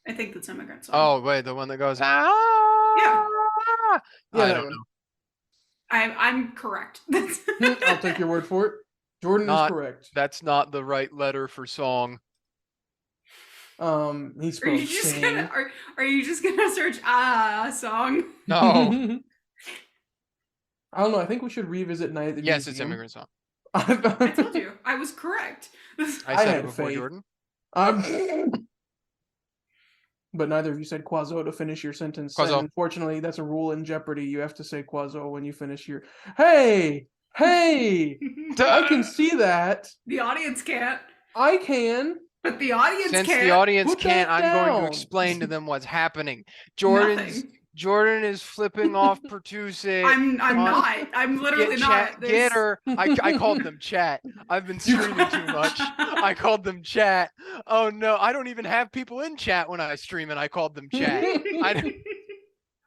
S4: I think that's Immigrant Song.
S2: Oh wait, the one that goes ah.
S4: Yeah.
S3: Yeah,
S2: I
S3: that
S2: don't
S3: one.
S2: know.
S4: I'm correct.
S3: I'll take your word for it. Jordan
S2: Not-
S3: is correct.
S2: That's not the right letter for song.
S3: He
S4: Are
S3: spelled
S4: you just
S3: sing.
S4: gonna are you just gonna search song?
S2: No.
S3: I don't know. I think we should revisit Night at the
S2: Yes, it's
S3: Museum.
S2: Immigrant Song.
S4: I told you I was correct.
S2: I
S3: I
S2: said
S3: had
S2: it before,
S3: faith.
S2: Jordan.
S3: But neither of you said Quazo to finish your sentence.
S2: Quazo.
S3: And unfortunately, that's a rule in Jeopardy. You have to say Quazo when you finish your. Hey, I can see that.
S4: The audience can't,
S3: I can.
S4: but the audience
S2: Since
S4: can't.
S2: the audience
S3: Put
S2: can't,
S3: that
S2: I'm going to
S3: down.
S2: explain to them what's happening.
S4: Nothing.
S2: Jordan is flipping off Pertuset.
S4: I'm
S2: on-
S4: not. I'm literally not.
S2: Get her. I called them chat. I've been streaming too much. I called them chat. Oh no, I don't even have people in chat when I stream, and I called them chat.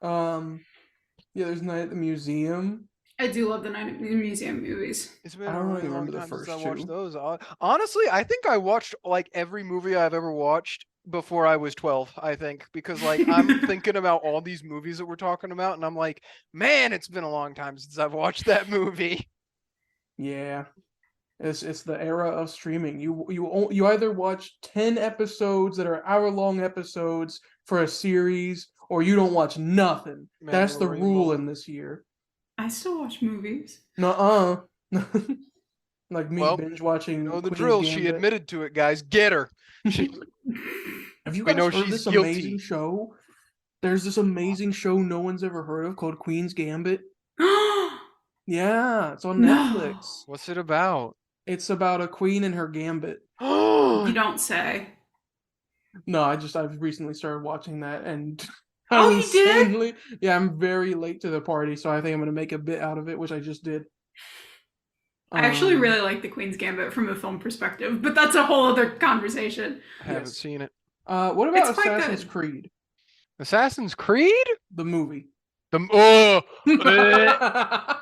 S3: Yeah, there's Night at the Museum.
S4: I do love the Night at the Museum movies.
S2: It's been
S3: I
S2: a
S3: don't
S2: really
S3: really
S2: long
S3: remember the
S2: time since I
S3: first
S2: watched
S3: two.
S2: those. Honestly, I think I watched like every movie I've ever watched before I was 12, I think, because like I'm thinking about all these movies that we're talking about, and I'm like, man, it's been a long time since I've watched that movie.
S3: Yeah, it's the era of streaming. You either watch 10 episodes that are hour-long episodes for a series, or you don't watch nothing. That's the
S2: Mandalorian
S3: rule
S2: moment.
S3: in this year.
S4: I still watch movies.
S3: Nuh-uh. Like me
S2: Well,
S3: binge watching.
S2: You know the
S3: Queen's
S2: drill. She
S3: Gambit.
S2: admitted to it, guys. Get her.
S3: Have you
S2: We
S3: guys
S2: know
S3: heard
S2: she's
S3: this
S2: guilty.
S3: amazing show? There's this amazing show no one's ever heard of called Queen's Gambit. Yeah, it's on
S4: No.
S3: Netflix.
S2: What's it about?
S3: It's about a queen and her gambit.
S4: You don't say.
S3: No, I've recently started watching that, and
S4: Oh,
S3: I'm
S4: you did?
S3: insanely- Yeah, I'm very late to the party, so I think I'm gonna make a bit out of it, which I just did.
S4: I actually
S3: Um,
S4: really like the Queen's Gambit from a film perspective, but that's a whole other conversation.
S2: I haven't
S3: Yes.
S2: seen it.
S3: What about
S4: It's quite
S3: Assassin's
S4: good.
S3: Creed,
S2: Assassin's Creed?
S3: the movie?
S2: Oh,
S4: Yeah,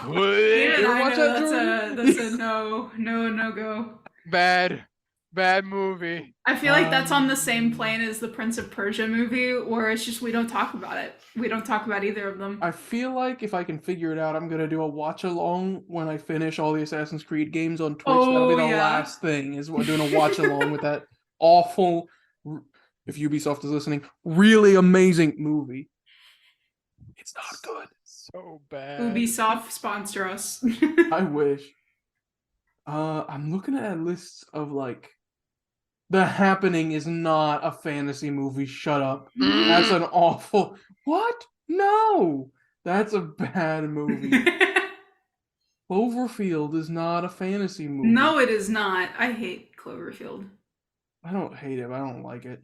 S3: You ever
S4: I
S3: watch
S4: know,
S3: that, Jordan?
S4: that's a no go.
S2: bad. Bad movie.
S4: I feel like that's on the same plane as the Prince of Persia movie, where it's just we don't talk about it. We don't talk about either of them.
S3: I feel like if I can figure it out, I'm gonna do a watch along when I finish all the Assassin's Creed games on Twitch. That'll be the last thing, is we're doing a watch along with that awful, if Ubisoft is listening, really amazing movie. It's not good.
S2: So bad.
S4: Ubisoft sponsor us.
S3: I wish. I'm looking at lists of like, The Happening is not a fantasy movie. Shut up. That's an awful. What? No, that's a bad movie. Cloverfield is not a fantasy movie.
S4: No, it is not. I hate Cloverfield.
S3: I don't hate it. But I don't like it.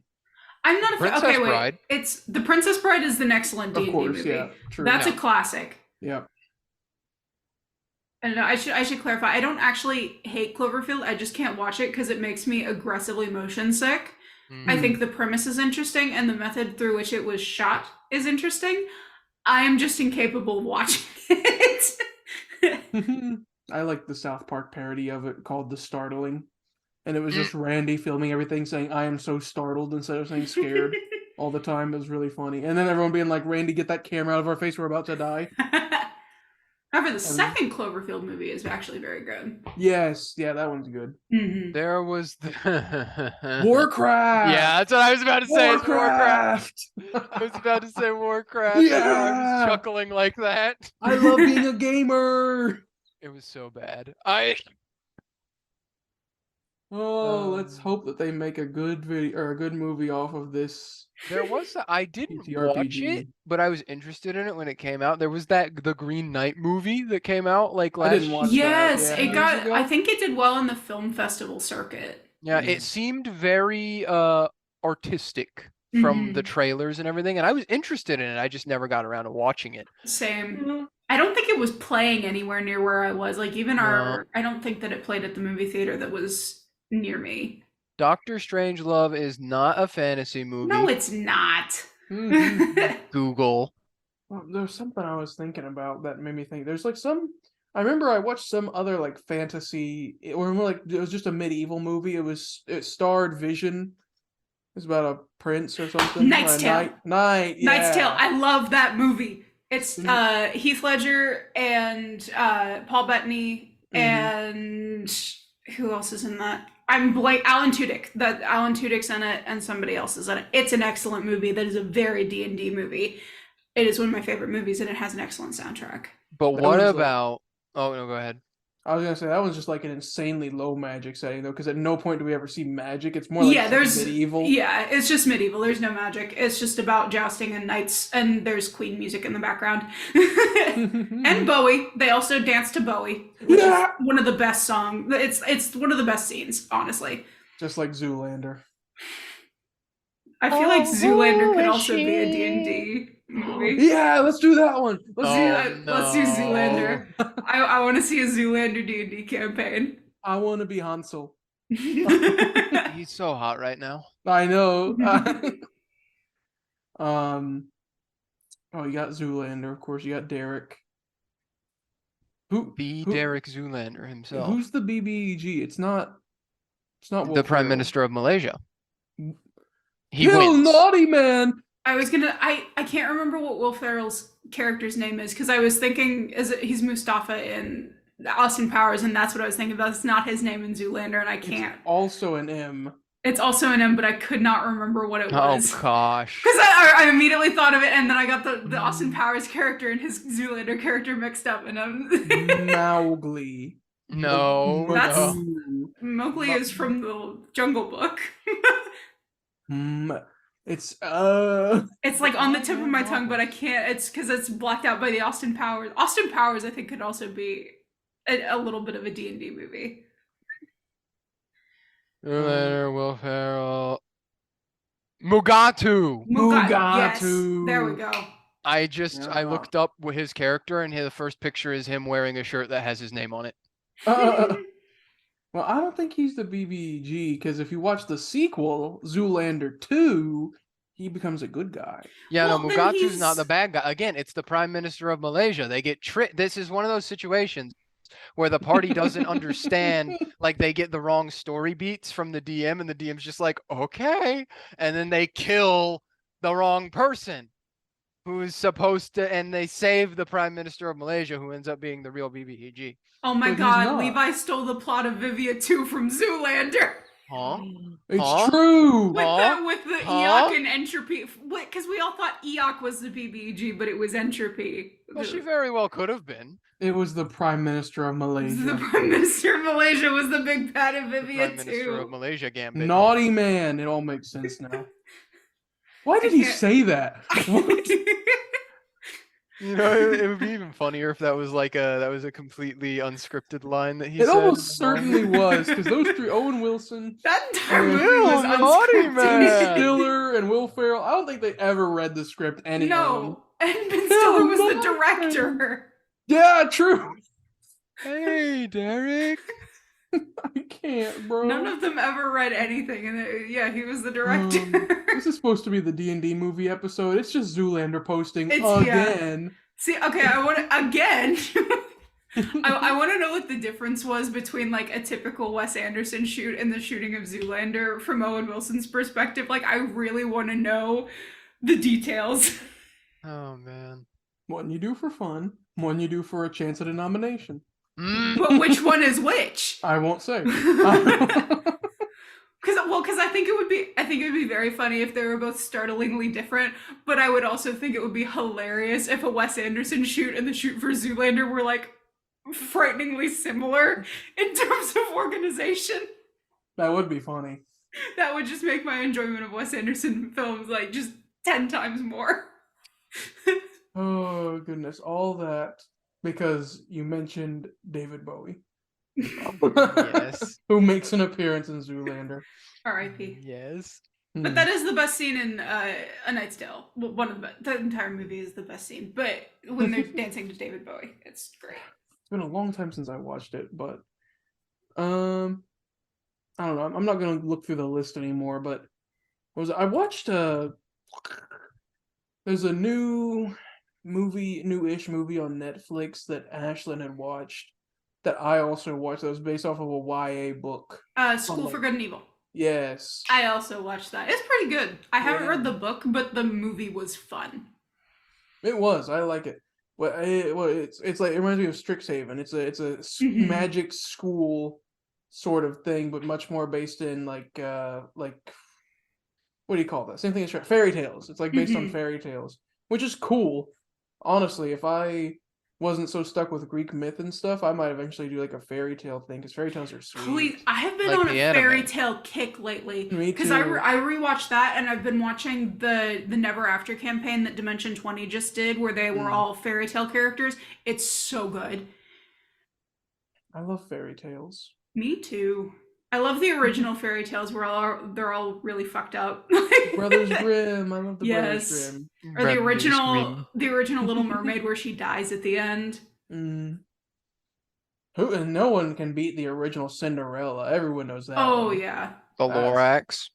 S4: I'm not a fan.
S2: Princess
S4: Okay, wait.
S2: Bride.
S4: It's The Princess Bride is an excellent D&D
S3: Of course,
S4: movie.
S3: yeah, true.
S4: That's
S2: Yeah.
S4: a classic.
S3: Yeah.
S4: And I should clarify. I don't actually hate Cloverfield. I just can't watch it because it makes me aggressively motion sick. I think the premise is interesting and the method through which it was shot is interesting. I am just incapable of watching it.
S3: I like the South Park parody of it called The Startling. And it was just Randy filming everything saying, I am so startled, instead of saying scared all the time. It was really funny. And then everyone being like, Randy, get that camera out of our face. We're about to die.
S4: However, the second Cloverfield movie is actually very good.
S3: Yes. Yeah, that one's good.
S4: Mm-hmm.
S2: There was the
S3: Warcraft!
S2: Yeah, that's what I was about to say. It's
S3: Warcraft!
S2: I was about to say Warcraft.
S3: Yeah!
S2: I was chuckling like that.
S3: I love being a gamer!
S2: It was so bad.
S3: Let's hope that they make a good video or a good movie off of this.
S2: I didn't
S3: TTRPG.
S2: watch it, but I was interested in it when it came out. There was the Green Knight movie that came out like last
S3: didn't watch
S4: Yes,
S3: that,
S4: it
S3: yeah.
S4: got.
S2: Years ago?
S4: I think it did well in the film festival circuit.
S2: Yeah, it seemed very artistic from the trailers and everything, and I was interested in it. I just never got around to watching it.
S4: Same. I don't think it was playing anywhere near where I was. Like even I don't think that it played at the movie theater that was near me.
S2: Doctor Strangelove is not a fantasy movie.
S4: No, it's not.
S2: Google.
S3: Well, there's something I was thinking about that made me think. There's like I remember I watched some other like fantasy, or more like it was just a medieval movie. It starred Vision. It was about a prince or something.
S4: Knight's Tale.
S3: Knight's
S4: Tale. I love that movie. It's Heath Ledger and Paul Bettany and who else is in that? Alan Tudyk. Alan Tudyk's in it and somebody else is in it. It's an excellent movie. That is a very D&D movie. It is one of my favorite movies and it has an excellent soundtrack.
S2: But
S3: That
S2: what
S3: was
S2: about... Oh, no, go ahead.
S3: I was gonna say that was just like an insanely low magic setting though, because at no point do we ever see magic. It's more like
S4: there's
S3: medieval.
S4: Yeah, it's just medieval. There's no magic. It's just about jousting and knights, and there's Queen music in the background. And Bowie. They also dance to Bowie, which is one of the best songs. It's one of the best scenes, honestly.
S3: Just like Zoolander.
S4: I feel like Zoolander could also be a D&D movie.
S3: Yeah, let's do that one.
S4: Let's do Zoolander. I want to see a Zoolander D&D campaign.
S3: I want to be Hansel.
S2: He's so hot right now.
S3: I know. You got Zoolander, of course. You got Derek.
S2: Derek Zoolander himself.
S3: Who's the BBEG? It's not Will
S2: the Prime
S3: Ferrell.
S2: Minister of Malaysia. He
S3: You
S2: wins.
S3: naughty man!
S4: I can't remember what Will Ferrell's character's name is because I was thinking he's Mustafa in Austin Powers and that's what I was thinking about. It's not his name in Zoolander and I can't.
S3: It's also an M.
S4: It's also an M, but I could not remember what it was.
S2: Oh gosh.
S4: Because I immediately thought of it and then I got the Austin Powers character and his Zoolander character mixed up and
S3: Mowgli.
S2: No.
S4: That's-
S2: no.
S4: Mowgli is from the Jungle Book.
S3: It's
S4: It's like on the tip of my tongue, but I can't. It's because it's blocked out by the Austin Powers. Austin Powers, I think, could also be a little bit of a D&D movie.
S2: Zoolander, Will Ferrell. Mugatu.
S4: Yes,
S3: Mugatu.
S4: there we go.
S2: I looked up with his character and the first picture is him wearing a shirt that has his name on it.
S3: Well, I don't think he's the BBG, because if you watch the sequel, Zoolander 2, he becomes a good guy.
S2: Yeah,
S4: Well,
S2: no,
S4: then
S2: Mugatu's
S4: he's-
S2: not the bad guy. Again, it's the Prime Minister of Malaysia. They get tricked. This is one of those situations where the party doesn't understand, like they get the wrong story beats from the DM, and the DM's just like, okay, and then they kill the wrong person who's supposed to, and they save the Prime Minister of Malaysia, who ends up being the real BBEG.
S4: Oh my
S3: But he's
S4: god,
S3: not.
S4: Levi stole the plot of Vivia 2 from Zoolander.
S2: Huh?
S3: It's
S2: Huh?
S3: true.
S4: With the
S2: Huh?
S4: Eoc and Entropy. Because we all thought Eoc was the BBEG, but it was Entropy.
S2: Well, she very well could have been.
S3: It was the Prime Minister of
S4: The
S3: Malaysia.
S4: Prime Minister of Malaysia was the big bad of
S2: The
S4: Vivia
S2: Prime Minister of
S4: 2.
S2: Malaysia gambit.
S3: Naughty man. It all makes sense now. Why did he
S4: can't-
S3: say that? What?
S2: You know, it would be even funnier if that was like a completely unscripted line that he
S3: It
S2: said.
S3: almost certainly was, because those three, Owen Wilson,
S4: That entire
S3: Yeah.
S4: movie was
S2: Naughty
S4: unscripted.
S2: man.
S3: Stiller, and Will Ferrell, I don't think they ever read the script, any of them.
S4: No, and Ben Stiller was the
S3: no.
S4: director.
S3: Yeah, true.
S2: Hey, Derek.
S3: I can't, bro.
S4: None of them ever read anything, and yeah, he was the director.
S3: This is supposed to be the D&D movie episode. It's just Zoolander posting
S4: It's- yeah.
S3: again.
S4: See, okay, I want to again. I want to know what the difference was between like a typical Wes Anderson shoot and the shooting of Zoolander from Owen Wilson's perspective. Like, I really want to know the details.
S2: Oh man.
S3: One you do for fun, one you do for a chance at a nomination.
S2: Mm.
S4: But which one is which?
S3: I won't say.
S4: Because I think it would be very funny if they were both startlingly different, but I would also think it would be hilarious if a Wes Anderson shoot and the shoot for Zoolander were like frighteningly similar in terms of organization.
S3: That would be funny.
S4: That would just make my enjoyment of Wes Anderson films like just 10 times more.
S3: Oh, goodness. All that because you mentioned David Bowie.
S2: Yes.
S3: Who makes an appearance in Zoolander.
S4: R.I.P.
S2: Yes.
S4: But that is the best scene in A Knight's Tale. Well, one of the entire movie is the best scene. But when they're dancing to David Bowie, it's great.
S3: It's been a long time since I watched it, but I don't know. I'm not gonna look through the list anymore. But I watched there's a newish movie on Netflix that Ashlyn had watched that I also watched. That was based off of a YA book.
S4: School for Good and Evil.
S3: Yes.
S4: I also watched that. It's pretty good. I haven't
S3: Yeah.
S4: read the book, but the movie was fun.
S3: It was. I like it. It's like it reminds me of Strixhaven. It's a
S4: Mhm.
S3: magic school sort of thing, but much more based in like what do you call that? Same thing as fairy tales. It's like based on
S4: Mhm.
S3: fairy tales, which is cool. Honestly, if I wasn't so stuck with Greek myth and stuff, I might eventually do like a fairy tale thing because fairy tales are sweet.
S4: Please, I have been
S2: Like
S4: on a
S2: the anime.
S4: fairy tale kick lately.
S3: Me
S4: Because I
S3: too.
S4: rewatched that, and I've been watching the Never After campaign that Dimension 20 just did, where they were all fairy tale characters. It's so good.
S3: I love fairy tales.
S4: Me too. I love the original fairy tales where they're all really fucked up.
S3: Brothers Grimm. I love the
S4: Yes.
S3: Brothers Grimm.
S4: Or the
S2: Brothers
S4: original
S2: Grimm.
S4: Little Mermaid where she dies at the end.
S3: Mm. And no one can beat the original Cinderella. Everyone knows that.
S4: Oh
S3: one.
S4: yeah.
S2: The
S3: That's-
S2: Lorax.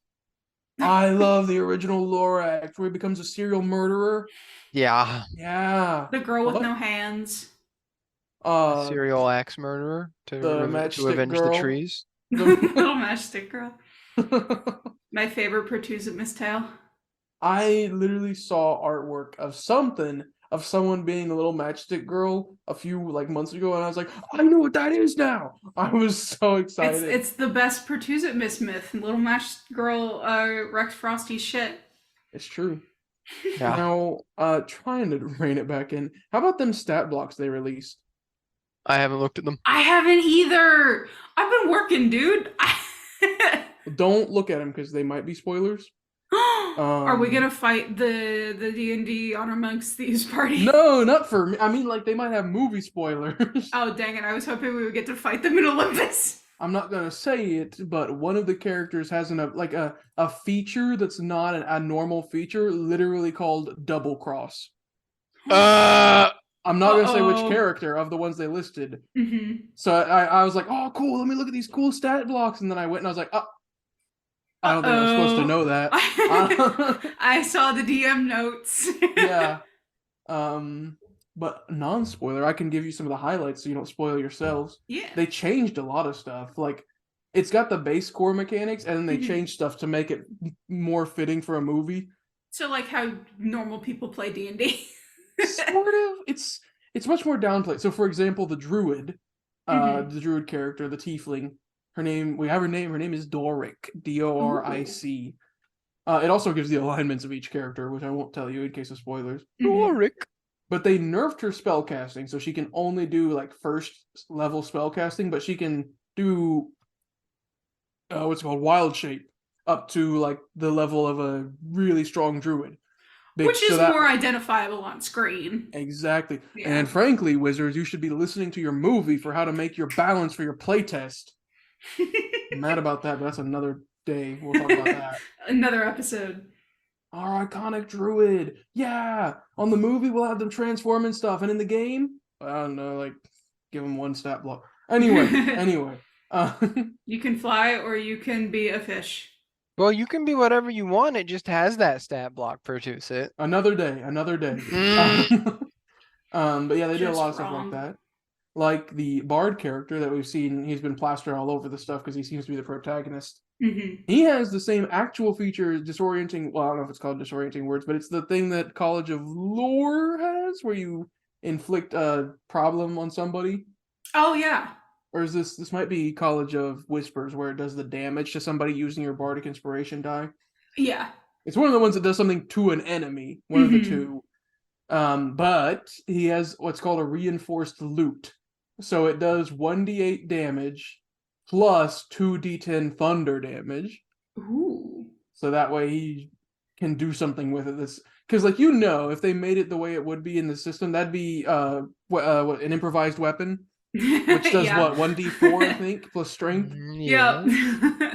S3: I love the original Lorax, where he becomes a serial murderer.
S2: Yeah.
S3: Yeah.
S4: The girl with
S3: What?
S4: no hands.
S2: Serial axe murderer to
S3: the
S2: to
S3: matchstick
S2: avenge
S3: girl.
S2: the trees.
S4: Little matchstick girl. My favorite Pertuset Mistale.
S3: I literally saw artwork of someone being a little matchstick girl a few like months ago, and I was like, I know what that is now. I was so excited.
S4: It's the best Pertuset myth. Little Match Girl wrecked Frosty's shit.
S3: It's true.
S2: Yeah.
S3: Now, trying to rein it back in. How about them stat blocks they released?
S2: I haven't looked at them.
S4: I haven't either. I've been working, dude.
S3: Don't look at them because they might be spoilers.
S4: Are we gonna fight the D&D Honor Monks Thieves party?
S3: No, not for me. I mean, like they might have movie spoilers.
S4: Oh dang it! I was hoping we would get to fight them in Olympus.
S3: I'm not gonna say it, but one of the characters has a feature that's not a normal feature, literally called double cross. I'm not gonna say which
S4: Uh-oh.
S3: character of the ones they listed.
S4: Mm-hmm.
S3: So I was like, oh cool, let me look at these cool stat blocks, and then I went and I was like, oh, I don't think I'm supposed to know that.
S4: I saw the DM notes.
S3: Yeah. But non-spoiler, I can give you some of the highlights so you don't spoil yourselves.
S4: Yeah.
S3: They changed a lot of stuff. Like, it's got the base core mechanics, and then they changed stuff to make it more fitting for a movie.
S4: So like how normal people play D&D.
S3: Sort of. It's much more downplayed. So, for example, the druid, the druid character, the tiefling, her name is Doric, Doric. It also gives the alignments of each character, which I won't tell you in case of spoilers.
S2: Doric.
S3: But they nerfed her spellcasting, so she can only do like first level spellcasting, but she can do what's called wild shape up to like the level of a really strong druid.
S4: Which is more identifiable on screen.
S3: Exactly.
S4: Yeah.
S3: And frankly, wizards, you should be listening to your movie for how to make your balance for your playtest. I'm mad about that, but that's another day. We'll talk about that.
S4: Another episode.
S3: Our iconic druid. Yeah. On the movie, we'll have them transform and stuff. And in the game, I don't know, like, give them one stat block. Anyway.
S4: You can fly or you can be a fish.
S2: Well, you can be whatever you want. It just has that stat block, Pertuset.
S3: Another day. But yeah, they did a lot of stuff like that. Like the Bard character that we've seen, he's been plastered all over the stuff because he seems to be the protagonist. He has the same actual feature, disorienting. Well, I don't know if it's called disorienting words, but it's the thing that College of Lore has, where you inflict a problem on somebody.
S4: Oh yeah.
S3: Or is this might be College of Whispers, where it does the damage to somebody using your Bardic Inspiration die.
S4: Yeah.
S3: It's one of the ones that does something to an enemy, one of the two. But he has what's called a reinforced loot. So it does 1d8 damage plus 2d10 thunder damage.
S4: Ooh.
S3: So that way he can do something with it. Because, like, if they made it the way it would be in the system, that'd be an improvised weapon. Which does what, 1d4, I think, plus strength?
S4: Yep.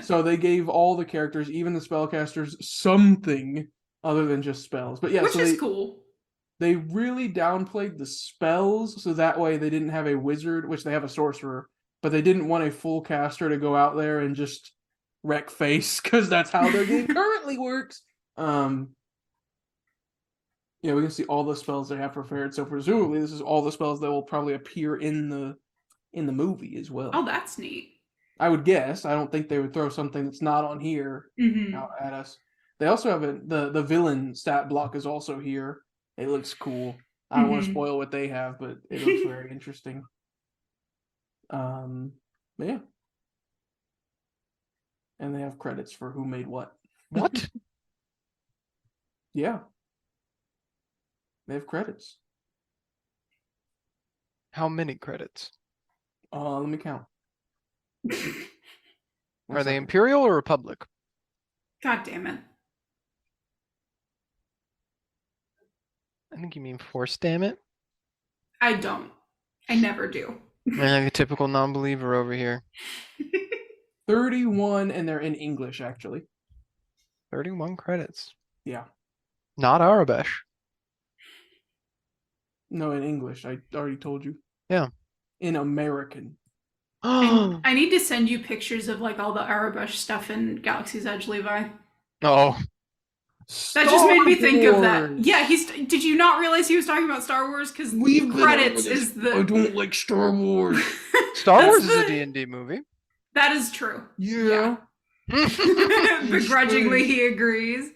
S3: So they gave all the characters, even the spellcasters, something other than just spells. But yeah,
S4: Which is cool.
S3: They really downplayed the spells, so that way they didn't have a wizard, which they have a sorcerer, but they didn't want a full caster to go out there and just wreck face, because that's how their game currently works. Yeah, we can see all the spells they have prepared, so presumably this is all the spells that will probably appear in the movie as well.
S4: Oh, that's neat.
S3: I would guess. I don't think they would throw something that's not on here out at us. They also have the villain stat block is also here. It looks cool. I don't want to spoil what they have, but it looks very interesting. Yeah. And they have credits for who made what.
S2: What?
S3: Yeah. They have credits.
S2: How many credits?
S3: Let me count.
S2: Are they Imperial or Republic?
S4: God damn it.
S2: I think you mean Force, damn it.
S4: I don't. I never do.
S2: I'm like a typical non-believer over here.
S3: 31, and they're in English, actually.
S2: 31 credits.
S3: Yeah.
S2: Not Arabesh.
S3: No, in English. I already told you.
S2: Yeah.
S3: In American.
S4: I need to send you pictures of like all the Arabesh stuff in Galaxy's Edge, Levi.
S2: Oh.
S4: That just made me think of that. Yeah, did you not realize he was talking about Star Wars? Because credits is the...
S3: I don't like Star Wars.
S2: Star Wars is a D&D movie.
S4: That is true.
S3: Yeah.
S4: Begrudgingly, he agrees.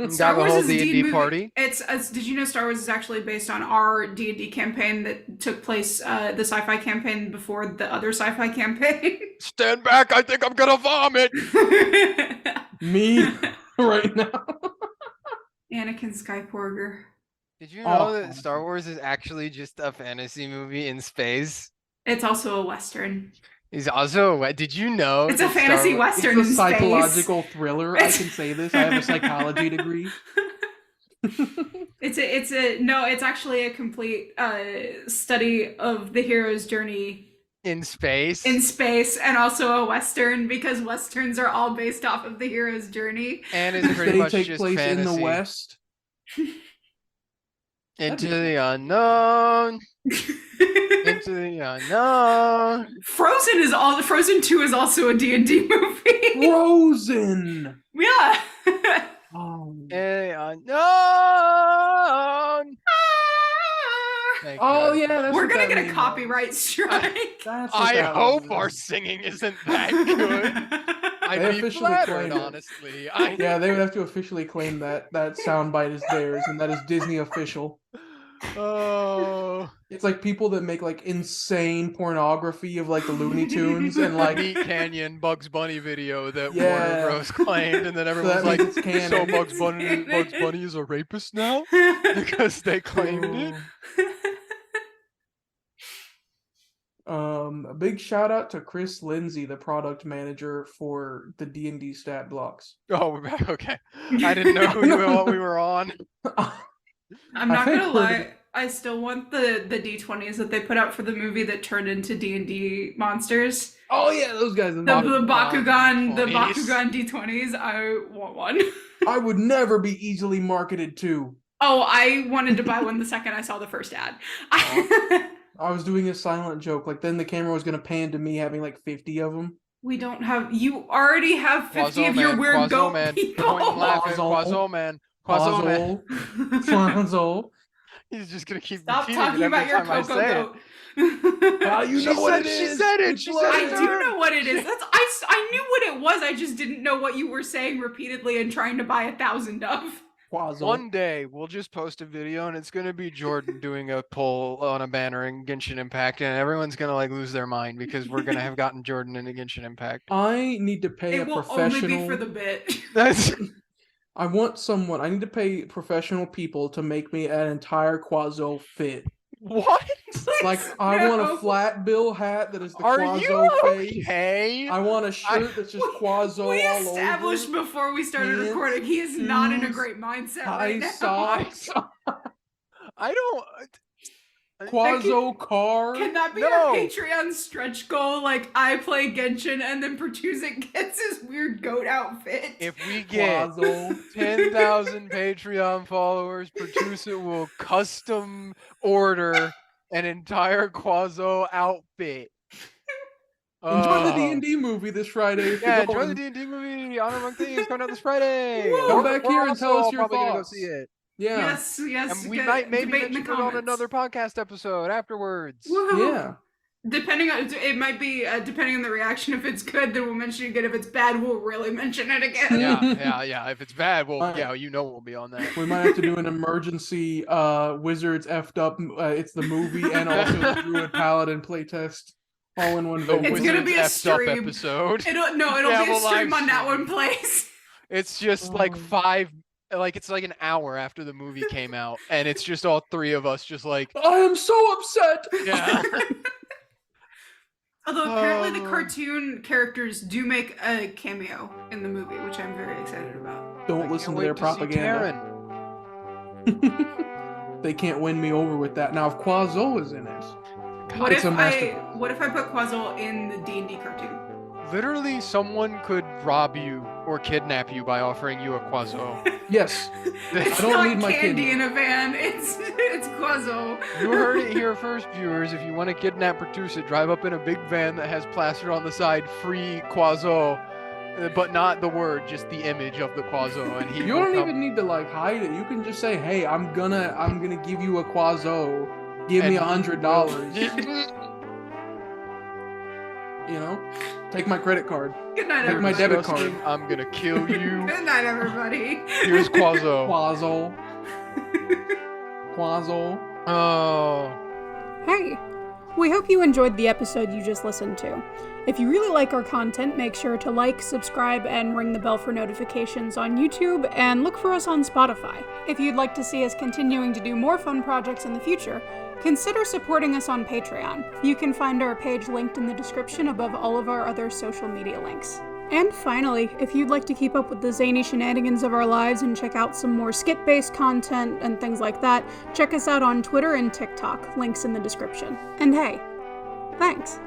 S2: Star Wars is D&D party.
S4: Did you know Star Wars is actually based on our D&D campaign that took place, the sci-fi campaign before the other sci-fi campaign?
S2: Stand back! I think I'm gonna vomit.
S3: Me right now.
S4: Anakin Skywalker.
S2: Did you know that Star Wars is actually just a fantasy movie in space?
S4: It's also a Western.
S2: He's also did you know
S4: it's a fantasy Western
S3: it's a psychological
S4: space.
S3: Thriller. I can say this. I have a psychology degree.
S4: It's actually a complete study of the hero's journey
S2: in space.
S4: And also a Western, because Westerns are all based off of the hero's journey.
S2: And it's pretty much
S3: take
S2: just
S3: place
S2: fantasy.
S3: In the West.
S2: Into the unknown. Into the unknown.
S4: Frozen 2 is also a D&D movie.
S3: Frozen.
S4: Yeah.
S2: The unknown. Thank
S3: Oh
S2: you.
S3: yeah, that's
S4: We're
S3: what
S4: gonna
S3: that
S4: get a
S3: meme
S4: copyright
S3: was.
S4: strike.
S3: That's what
S2: I
S3: that
S2: hope
S3: was.
S2: our singing isn't that good. I'd
S3: They
S2: be
S3: officially
S2: flattered,
S3: claim it.
S2: honestly.
S3: Yeah, they would have to officially claim that soundbite is theirs, and that is Disney official.
S2: Oh,
S3: It's like people that make like insane pornography of like the Looney Tunes and like
S2: Meat Canyon Bugs Bunny video that
S3: Yeah.
S2: Warner Bros. Claimed, and then everyone's
S3: that
S2: like,
S3: means it's canon.
S2: "So Bugs Bunny is a rapist now because they claimed it."
S3: A big shout out to Chris Lindsay, the product manager for the D&D stat blocks.
S2: Oh, we're back. Okay, I didn't know what we were on.
S4: I'm not gonna lie. I still want the D20s that they put out for the movie that turned into D&D monsters.
S3: Oh yeah, those guys.
S4: The Bakugan
S2: 20s.
S4: D20s. I want one.
S3: I would never be easily marketed to.
S4: Oh, I wanted to buy one the second I saw the first ad.
S3: I was doing a silent joke. Like then the camera was gonna pan to me having like 50 of them.
S4: We don't have. You already have 50 of your weird
S2: Quazo
S4: goat
S2: man,
S4: people.
S2: point and laughing. Quazo man. Quazo man.
S3: Quazo.
S2: He's just gonna keep
S4: Stop
S2: repeating
S4: talking
S2: it
S4: about
S2: every
S4: your
S2: time I
S4: Coco
S2: say it.
S4: goat.
S3: You know what it is.
S2: She said it. She said
S4: I
S2: it.
S4: do know what it is. I knew what it was. I just didn't know what you were saying repeatedly and trying to buy 1,000 of.
S3: Quazo.
S2: One day we'll just post a video and it's gonna be Jordan doing a poll on a banner in Genshin Impact, and everyone's gonna like lose their mind because we're gonna have gotten Jordan into Genshin Impact.
S3: I need to pay
S4: It
S3: a
S4: will
S3: professional.
S4: only be for the bit.
S2: That's
S3: I want someone. I need to pay professional people to make me an entire Quazo fit.
S2: what?
S3: Like I want a flat bill hat that is the
S2: Are
S3: Quazo
S2: you
S3: face.
S2: okay?
S3: I want a shirt that's just Quazo
S4: We
S3: all
S4: established
S3: over.
S4: before we started
S3: Pants,
S4: recording he is not in a
S3: shoes,
S4: great mindset
S3: High
S4: right now.
S3: socks,
S2: I don't.
S3: Quazo car.
S4: Can that be
S2: No.
S4: our Patreon stretch goal? Like, I play Genshin and then Pertuset gets his weird goat outfit.
S2: If we get
S3: Quazo.
S2: 10,000 Patreon followers, Pertuset will custom order an entire Quazo outfit.
S3: Enjoy the D&D movie this Friday. If
S2: Yeah,
S3: you're
S2: enjoy the
S3: going.
S2: D&D movie. Honor Among Thieves coming out this Friday.
S3: Come back here and tell
S2: also
S3: us your
S2: probably gonna go
S3: thoughts.
S2: see it.
S3: Yeah.
S4: Yes,
S2: And we
S4: get-
S2: might maybe
S4: debate in the
S2: mention it on
S4: comments.
S2: another podcast episode afterwards.
S4: Woohoo.
S3: Yeah.
S4: Depending on it might be depending on the reaction. If it's good, then we'll mention it again. If it's bad, we'll really mention it again.
S2: Yeah. If it's bad, well,
S3: Alright.
S2: yeah, you know we'll be on that.
S3: We might have to do an emergency Wizards effed up. It's the movie and also the Druid Paladin playtest all in one
S2: The
S3: video.
S4: It's gonna be a
S2: Wizards effed up
S4: stream.
S2: episode.
S4: It'll
S2: Yeah,
S4: be a
S2: we'll
S4: stream
S2: live
S4: on Nat
S2: stream.
S4: One Place.
S2: It's just like it's like an hour after the movie came out, and it's just all three of us just like,
S3: I am so upset.
S2: yeah.
S4: Although apparently the cartoon characters do make a cameo in the movie, which I'm very excited about.
S3: Don't listen to their propaganda. They can't win me over with that. Now, if Quazo is in it,
S4: What
S3: it's
S4: if
S3: a masterpiece.
S4: what if I put Quazzle in the D&D cartoon?
S2: Literally, someone could rob you or kidnap you by offering you a Quazo.
S3: Yes.
S4: It's
S3: don't
S4: not
S3: need my
S4: candy
S3: kidney.
S4: in a van. It's Quazzle.
S2: You heard it here first, viewers. If you want to kidnap Pertuset, drive up in a big van that has plastered on the side "free Quazo," but not the word, just the image of the Quazo, and he.
S3: You
S2: will
S3: don't
S2: come-
S3: even need to like hide it. You can just say, "Hey, I'm gonna give you a Quazo. Give me
S2: And-
S3: $100." You know, take my credit card.
S4: Good night,
S3: Take my
S4: everybody.
S3: debit card.
S2: Disgusting. I'm gonna kill you.
S4: Good night, everybody.
S2: Here's Quazo.
S3: Quazo. Quazo.
S2: Oh.
S1: Hey! We hope you enjoyed the episode you just listened to. If you really like our content, make sure to like, subscribe, and ring the bell for notifications on YouTube, and look for us on Spotify. If you'd like to see us continuing to do more fun projects in the future, consider supporting us on Patreon. You can find our page linked in the description above all of our other social media links. And finally, if you'd like to keep up with the zany shenanigans of our lives and check out some more skit-based content and things like that, check us out on Twitter and TikTok, links in the description. And hey, thanks!